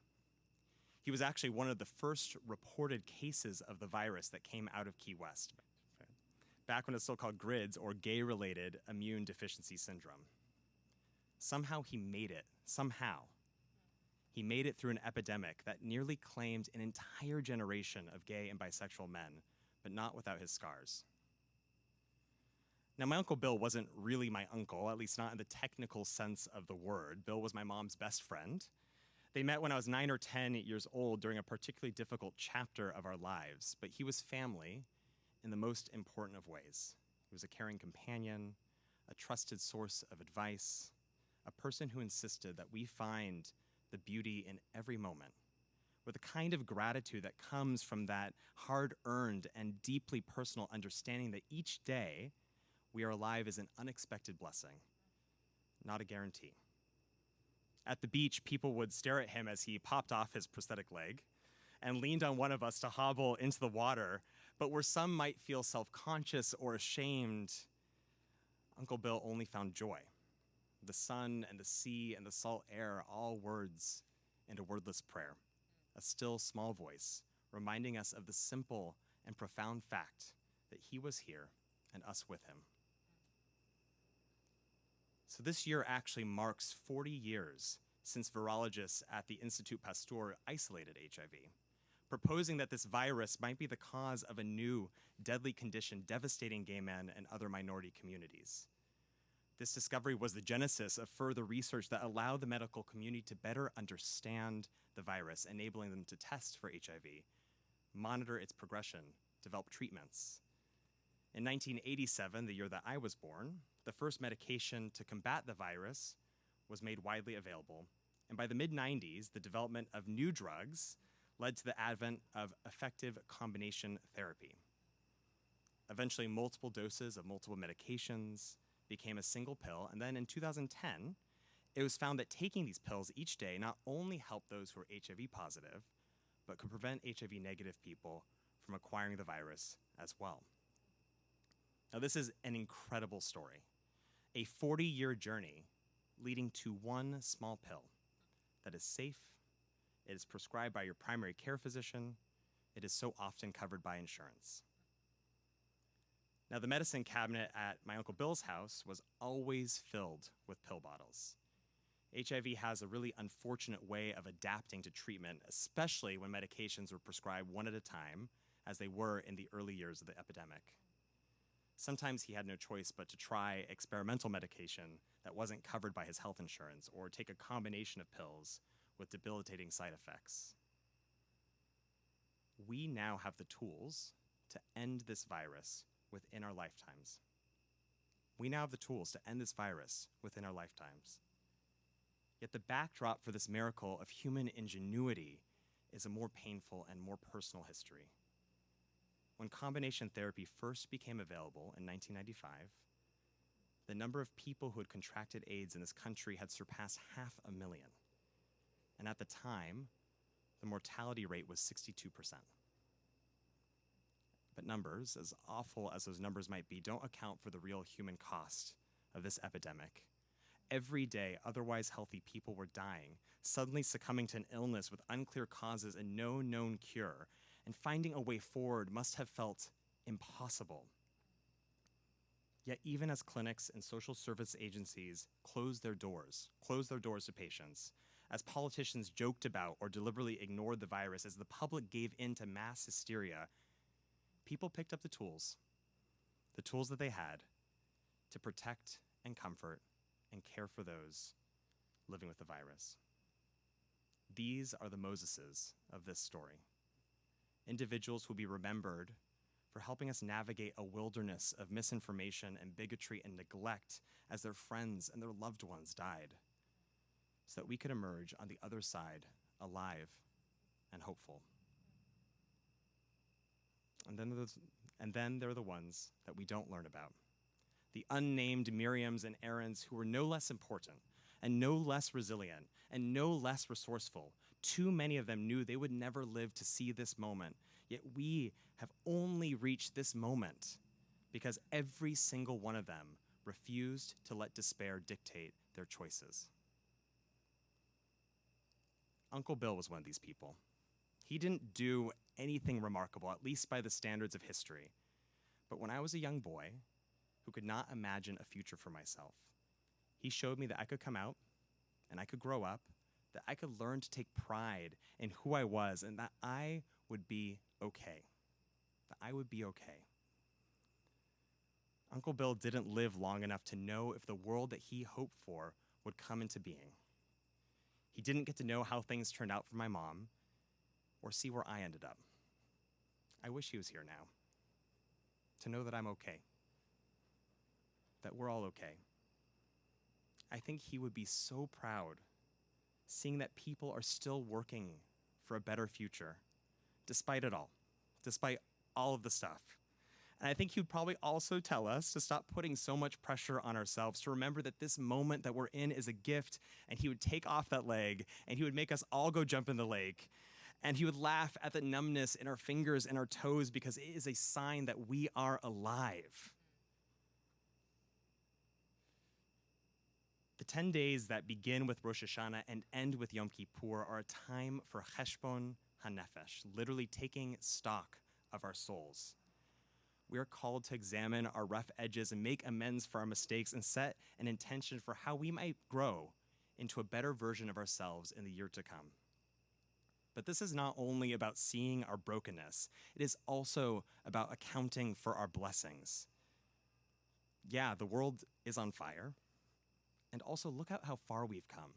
Speaker 3: He was actually one of the first reported cases of the virus that came out of Key West, back when it was still called GRIDS, or gay-related immune deficiency syndrome. Somehow he made it. He made it through an epidemic that nearly claimed an entire generation of gay and bisexual men, but not without his scars. Now, my Uncle Bill wasn't really my uncle, at least not in the technical sense of the word. Bill was my mom's best friend. They met when I was 9 or 10 years old during a particularly difficult chapter of our lives, but he was family in the most important of ways. He was a caring companion, a trusted source of advice, a person who insisted that we find the beauty in every moment, with a kind of gratitude that comes from that hard-earned and deeply personal understanding that each day we are alive is an unexpected blessing, not a guarantee. At the beach, people would stare at him as he popped off his prosthetic leg and leaned on one of us to hobble into the water, but where some might feel self-conscious or ashamed, Uncle Bill only found joy. The sun and the sea and the salt air, all words and a wordless prayer, a still small voice reminding us of the simple and profound fact that he was here and us with him. So this year actually marks 40 years since virologists at the Institut Pasteur isolated HIV, proposing that this virus might be the cause of a new deadly condition devastating gay men and other minority communities. This discovery was the genesis of further research that allowed the medical community to better understand the virus, enabling them to test for HIV, monitor its progression, develop treatments. In 1987, the year that I was born, the first medication to combat the virus was made widely available. And by the mid-90s, the development of new drugs led to the advent of effective combination therapy. Eventually, multiple doses of multiple medications became a single pill. And then in 2010, it was found that taking these pills each day not only helped those who were HIV positive, but could prevent HIV negative people from acquiring the virus as well. Now, this is an incredible story. A 40-year journey leading to one small pill that is safe, it is prescribed by your primary care physician, it is so often covered by insurance. Now, the medicine cabinet at my Uncle Bill's house was always filled with pill bottles. HIV has a really unfortunate way of adapting to treatment, especially when medications were prescribed one at a time, as they were in the early years of the epidemic. Sometimes he had no choice but to try experimental medication that wasn't covered by his health insurance, or take a combination of pills with debilitating side effects. We now have the tools to end this virus within our lifetimes. We now have the tools to end this virus within our lifetimes. Yet the backdrop for this miracle of human ingenuity is a more painful and more personal history. When combination therapy first became available in 1995, the number of people who had contracted AIDS in this country had surpassed 500,000. And at the time, the mortality rate was 62%. But numbers, as awful as those numbers might be, don't account for the real human cost of this epidemic. Every day, otherwise healthy people were dying, suddenly succumbing to an illness with unclear causes and no known cure, and finding a way forward must have felt impossible. Yet even as clinics and social service agencies closed their doors to patients, as politicians joked about or deliberately ignored the virus, as the public gave in to mass hysteria, people picked up the tools that they had to protect and comfort and care for those living with the virus. These are the Moseses of this story, individuals who will be remembered for helping us navigate a wilderness of misinformation and bigotry and neglect as their friends and their loved ones died, so that we could emerge on the other side alive and hopeful. And then there are the ones that we don't learn about. The unnamed Miriams and Aarons who were no less important and no less resilient and no less resourceful. Too many of them knew they would never live to see this moment. Yet we have only reached this moment because every single one of them refused to let despair dictate their choices. Uncle Bill was one of these people. He didn't do anything remarkable, at least by the standards of history. But when I was a young boy who could not imagine a future for myself, he showed me that I could come out and I could grow up, that I could learn to take pride in who I was, and that I would be okay. That I would be okay. Uncle Bill didn't live long enough to know if the world that he hoped for would come into being. He didn't get to know how things turned out for my mom or see where I ended up. I wish he was here now to know that I'm okay, that we're all okay. I think he would be so proud seeing that people are still working for a better future, despite it all, despite all of the stuff. And I think he would probably also tell us to stop putting so much pressure on ourselves, to remember that this moment that we're in is a gift, and he would take off that leg, and he would make us all go jump in the lake, and he would laugh at the numbness in our fingers and our toes because it is a sign that we are alive. The 10 days that begin with Rosh Hashanah and end with Yom Kippur are a time for Cheshbon HaNefesh, literally taking stock of our souls. We are called to examine our rough edges and make amends for our mistakes and set an intention for how we might grow into a better version of ourselves in the year to come. But this is not only about seeing our brokenness, it is also about accounting for our blessings. Yeah, the world is on fire. And also, look at how far we've come.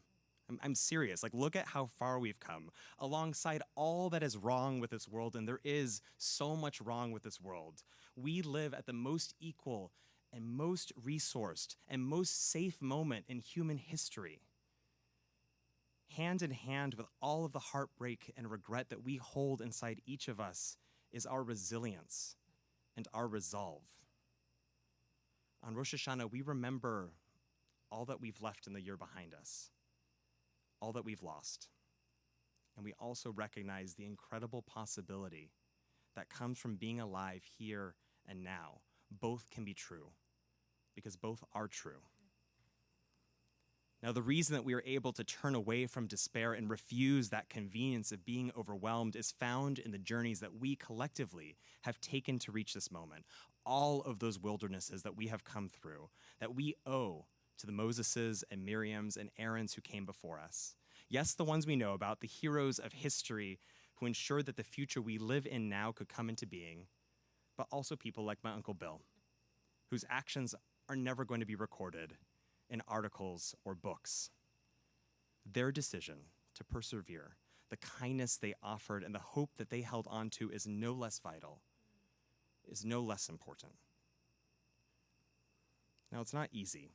Speaker 3: I'm serious. Look at how far we've come. Alongside all that is wrong with this world, and there is so much wrong with this world, we live at the most equal and most resourced and most safe moment in human history. Hand in hand with all of the heartbreak and regret that we hold inside each of us is our resilience and our resolve. On Rosh Hashanah, we remember all that we've left in the year behind us, all that we've lost. And we also recognize the incredible possibility that comes from being alive here and now. Both can be true, because both are true. Now, the reason that we are able to turn away from despair and refuse that convenience of being overwhelmed is found in the journeys that we collectively have taken to reach this moment. All of those wildernesses that we have come through, that we owe to the Moseses and Miriams and Aarons who came before us. Yes, the ones we know about, the heroes of history who ensured that the future we live in now could come into being, but also people like my Uncle Bill, whose actions are never going to be recorded in articles or books. Their decision to persevere, the kindness they offered, and the hope that they held on to is no less vital, is no less important. Now, it's not easy.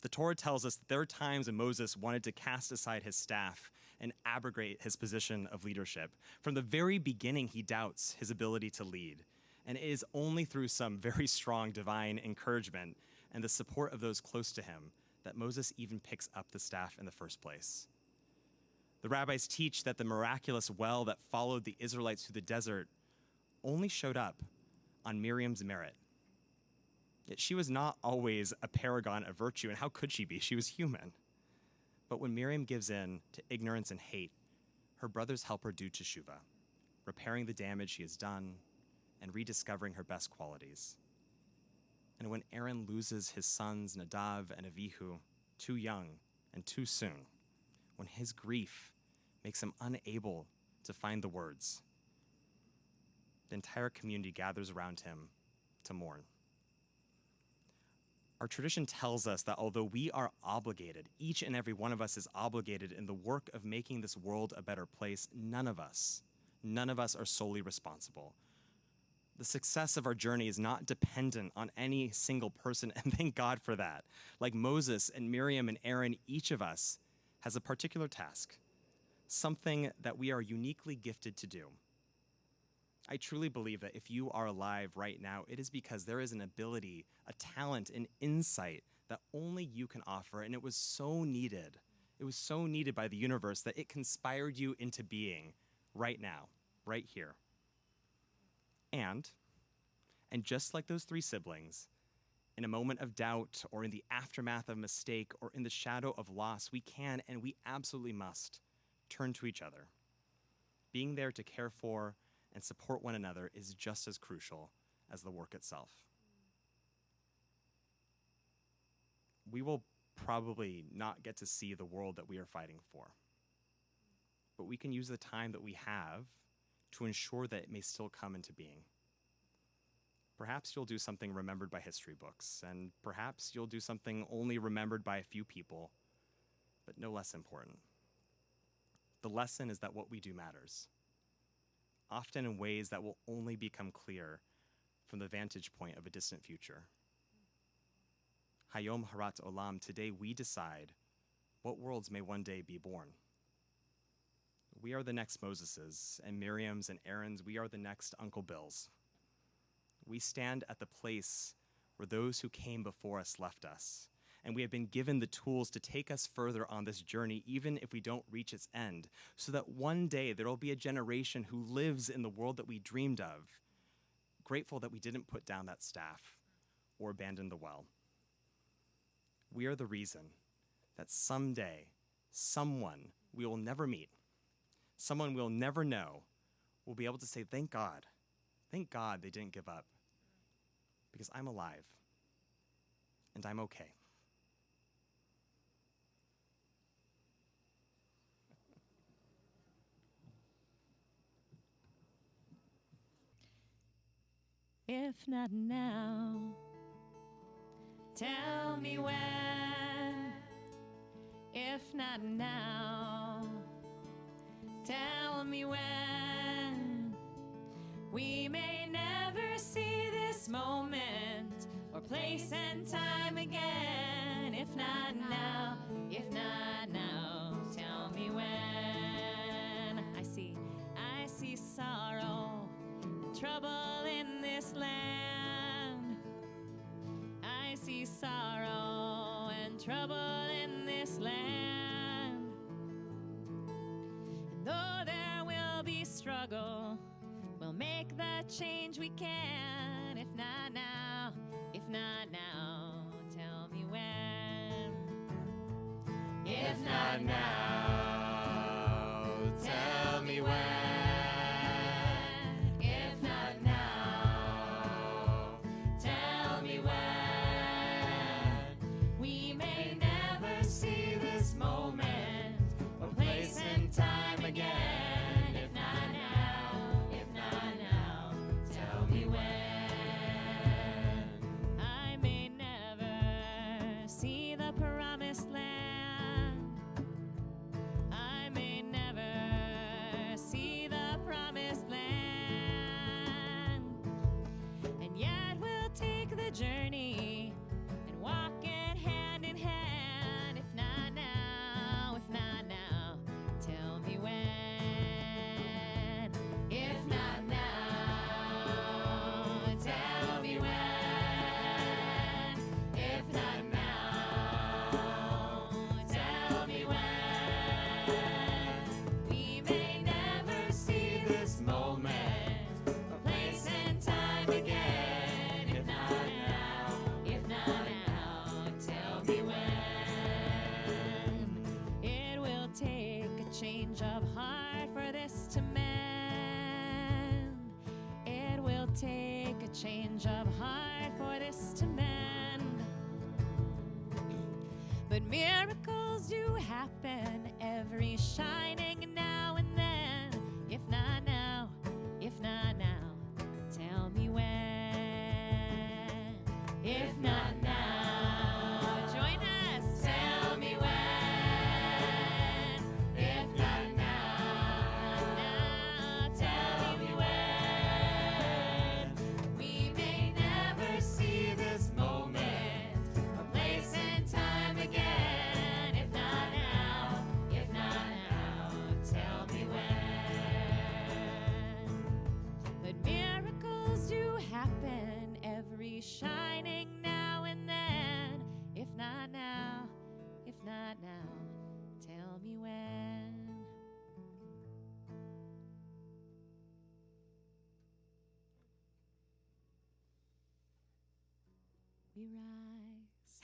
Speaker 3: The Torah tells us that there are times when Moses wanted to cast aside his staff and abrogate his position of leadership. From the very beginning, he doubts his ability to lead. And it is only through some very strong divine encouragement and the support of those close to him that Moses even picks up the staff in the first place. The rabbis teach that the miraculous well that followed the Israelites through the desert only showed up on Miriam's merit. Yet she was not always a paragon of virtue, and how could she be? She was human. But when Miriam gives in to ignorance and hate, her brothers help her do teshuvah, repairing the damage she has done and rediscovering her best qualities. And when Aaron loses his sons Nadav and Avihu too young and too soon, when his grief makes him unable to find the words, the entire community gathers around him to mourn. Our tradition tells us that although we are obligated, each and every one of us is obligated in the work of making this world a better place, none of us are solely responsible. The success of our journey is not dependent on any single person, and thank God for that. Like Moses and Miriam and Aaron, each of us has a particular task, something that we are uniquely gifted to do. I truly believe that if you are alive right now, it is because there is an ability, a talent, an insight that only you can offer, and it was so needed. It was so needed by the universe that it conspired you into being right now, right here. And just like those three siblings, in a moment of doubt or in the aftermath of mistake or in the shadow of loss, we can and we absolutely must turn to each other. Being there to care for and support one another is just as crucial as the work itself. We will probably not get to see the world that we are fighting for, but we can use the time that we have to ensure that it may still come into being. Perhaps you'll do something remembered by history books, and perhaps you'll do something only remembered by a few people, but no less important. The lesson is that what we do matters, often in ways that will only become clear from the vantage point of a distant future. Hayom Harat Olam, today we decide what worlds may one day be born. We are the next Moseses and Miriams and Aarons. We are the next Uncle Bills. We stand at the place where those who came before us left us, and we have been given the tools to take us further on this journey, even if we don't reach its end, so that one day there will be a generation who lives in the world that we dreamed of, grateful that we didn't put down that staff or abandon the well. We are the reason that someday, someone we will never meet, someone we'll never know, will be able to say, thank God they didn't give up, because I'm alive, and I'm okay.
Speaker 2: If not now, tell me when. If not now, tell me when. We may never see this moment or place and time again. If not now, tell me when. I see sorrow and trouble in this land. I see sorrow and trouble in this land. And though there will be struggle, we'll make the change we can. If not now, tell me when. If not now, tell me when. If not now, tell me when. We may never see this moment or place and time again. If not now, tell me when. I may never see the promised land. I may never see the promised land. And yet we'll take the journey and walk it hand in hand. If not now, tell me when. If not now, tell me when. If not now, tell me when. We may never see this moment or place and time again. If not now, take a change of heart for this to mend. But miracles do happen every shining now and then. If not now, tell me when. If not now, join us. Tell me when. If not now, tell me when. We may never see this moment or place and time again. If not now, tell me when. But miracles do happen every shining now and then. If not now, tell me when. We rise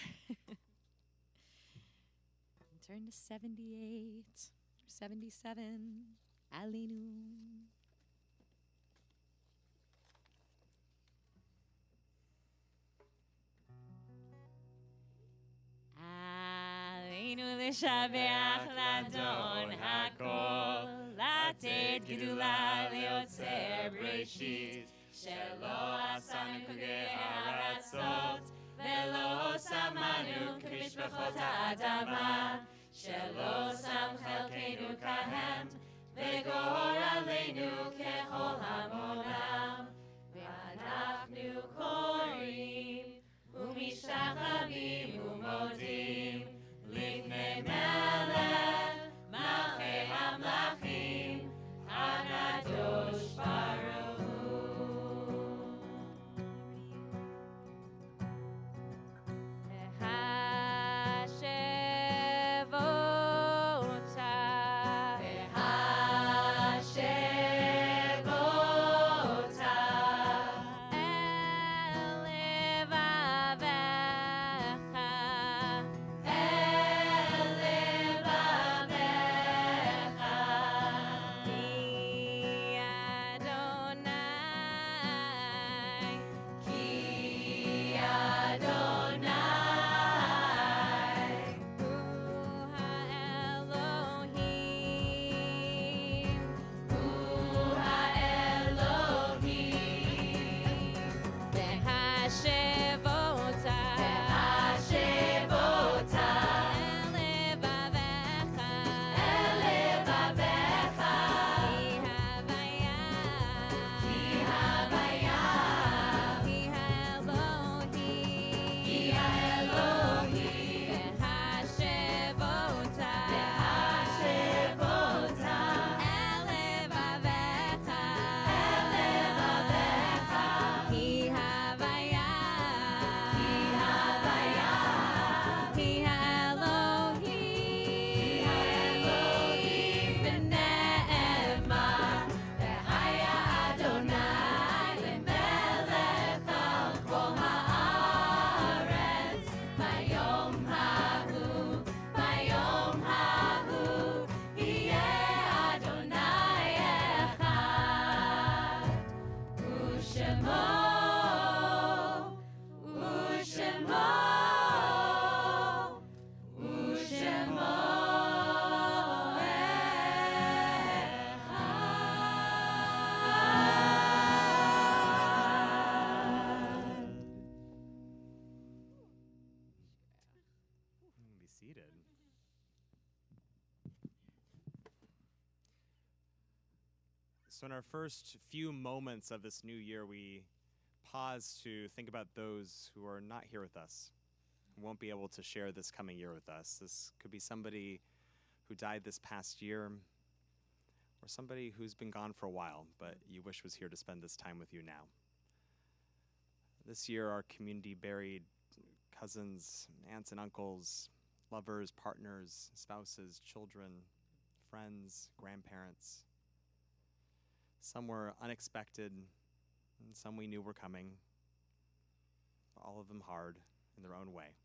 Speaker 2: and turn to 78 or 77. Aleinu. Aleinu לשבח לאדון הכל, לתת גדולה ליוצר בראשית, שלא עשנו כגי הארצות, ולא שמנו כמשפחות האדמה, שלא שם חלקנו כהם, וגורלנו ככל המונם. ואנחנו קוראים ומשתחווים ומודים לפני מלך מלכי המלכים הקדוש ברוך הוא. והשב אותה, והשב אותה אל לבביך, אל לבביך, כי אדוני, כי אדוני הוא האלוהים, הוא האלוהים. והשב אותה, והשב אותה אל לבביך, אל לבביך, כי הוויה, כי האלוהים, כי האלוהים. והשב אותה, והשב אותה אל לבביך, אל לבביך, כי הוויה, כי הוויה, כי האלוהים, כי האלוהים. ונאמר, והיה אדוני למלך על כל הארץ, ביום ההוא, ביום ההוא, יהיה אדוני אחד, ושמו, ושמו, ושמו אחד.
Speaker 3: Be seated. So, in our first few moments of this new year, we pause to think about those who are not here with us, who won't be able to share this coming year with us. This could be somebody who died this past year, or somebody who's been gone for a while, but you wish was here to spend this time with you now. This year, our community buried cousins, aunts and uncles, lovers, partners, spouses, children, friends, grandparents. Some were unexpected, and some we knew were coming. All of them hard in their own way.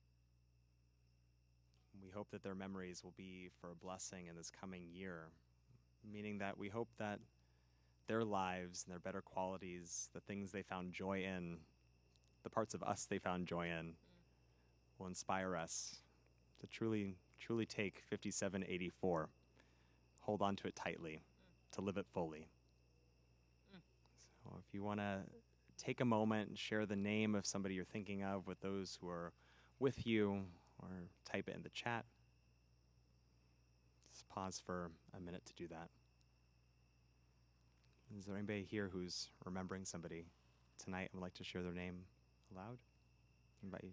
Speaker 3: We hope that their memories will be for a blessing in this coming year, meaning that we hope that their lives and their better qualities, the things they found joy in, the parts of us they found joy in, will inspire us to truly take 5784, hold on to it tightly, to live it fully. So if you want to take a moment and share the name of somebody you're thinking of with those who are with you, or type it in the chat. Just pause for a minute to do that. Is there anybody here who's remembering somebody tonight and would like to share their name aloud? Anybody?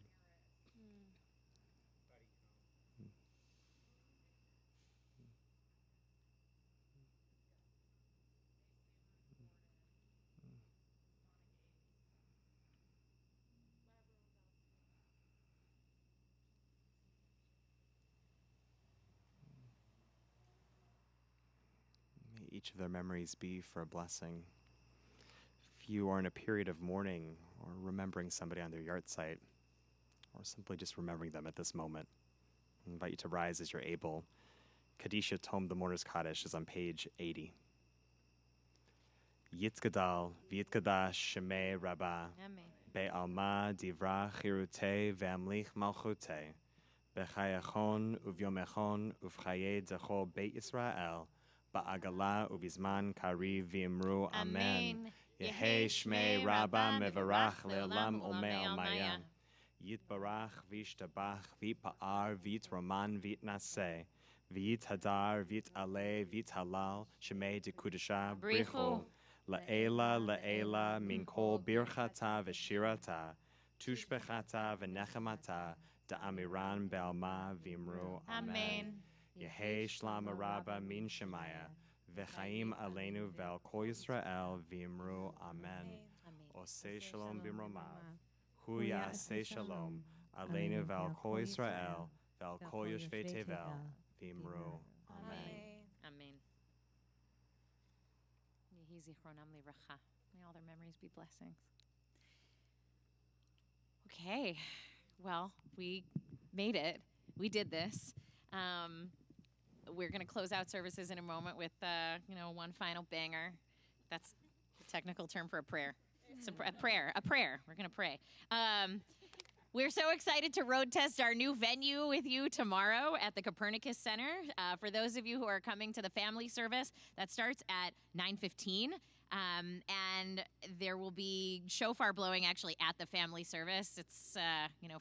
Speaker 3: May each of their memories be for a blessing. If you are in a period of mourning or remembering somebody on their yard site, or simply just remembering them at this moment, I invite you to rise as you're able. Kadisha Tom, the Mourner's Kaddish, is on page 80. Yitzgadal, V'yitkadash, Shemei Rabbah, Be'alma, Divra, Chirute, Ve'amlich Malchute, Bechayachon, Uvyomechon, Uvchaye Zachol Beit Yisrael, Ba'agala, Uvizman, Kari, V'imru, Amen. Yehe Shmei Rabbah, Mevarach, Le'olam, Umei Almaya. Yitbarach, V'ishtabach, V'ipa'ar, V'yitroman, V'yitnaseh, V'yithadar, V'yit'aleh, V'yithalal, Shemei Dekudasha, Brichu. La'ela, La'ela, min kol birchata v'shirata, tushbechata v'nechemata, da'amiran be'alma v'imru. Amen. Yehe shlam rabba min shemaya, v'chaim aleinu ve'al kol Yisrael v'imru. Amen. Oseh shalom b'mromav, hu ya'aseh shalom, aleinu ve'al kol Yisrael, ve'al kol yoshvei tevel v'imru. Amen.
Speaker 1: Amen. Yehi zichronam livracha. May all their memories be blessings. Okay, well, we made it. We did this. We're going to close out services in a moment with, one final banger. That's the technical term for a prayer. It's a prayer. We're going to pray. We're so excited to road test our new venue with you tomorrow at the Copernicus Center. For those of you who are coming to the family service, that starts at 9:15. And there will be shofar blowing actually at the family service. It's,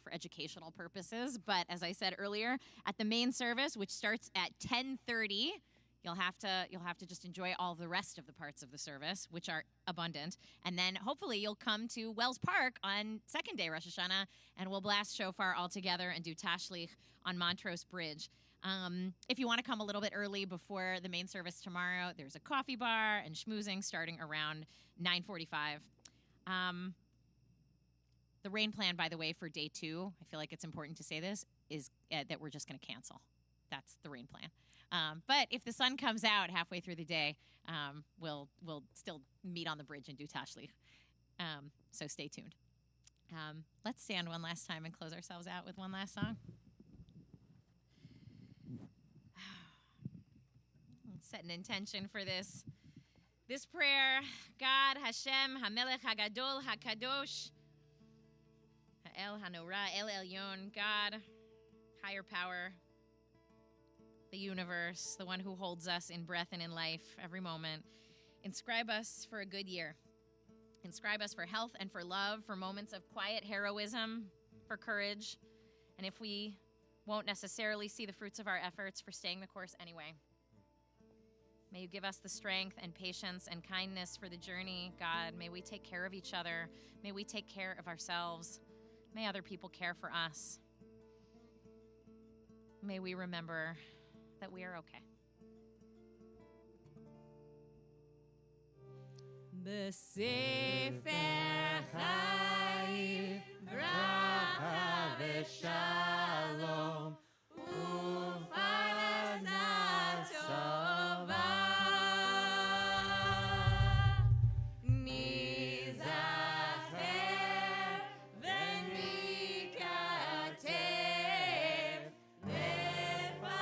Speaker 1: for educational purposes. But as I said earlier, at the main service, which starts at 10:30, you'll have to just enjoy all the rest of the parts of the service, which are abundant. And then hopefully you'll come to Wells Park on second day Rosh Hashanah, and we'll blast shofar all together and do tashlich on Montrose Bridge. If you want to come a little bit early before the main service tomorrow, there's a coffee bar and schmoozing starting around 9:45. The rain plan, by the way, for day 2, I feel like it's important to say this, is that we're just going to cancel. That's the rain plan. But if the sun comes out halfway through the day, we'll still meet on the bridge and do tashlich. So stay tuned. Let's stand one last time and close ourselves out with one last song. Set an intention for this prayer. God, Hashem, HaMelech HaGadol, HaKadosh, Ha'el HaNorah, El Elyon, God, higher power, the universe, the one who holds us in breath and in life every moment. Inscribe us for a good year. Inscribe us for health and for love, for moments of quiet heroism, for courage, and if we won't necessarily see the fruits of our efforts, for staying the course anyway. May you give us the strength and patience and kindness for the journey, God. May we take care of each other. May we take care of ourselves. May other people care for us. May we remember that we are okay. B'sefer Chaim, bracha v'shalom, u'parnasa tova, nizacher v'nikatev lefanecha.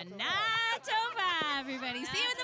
Speaker 1: Shana Tova, everybody. See you in the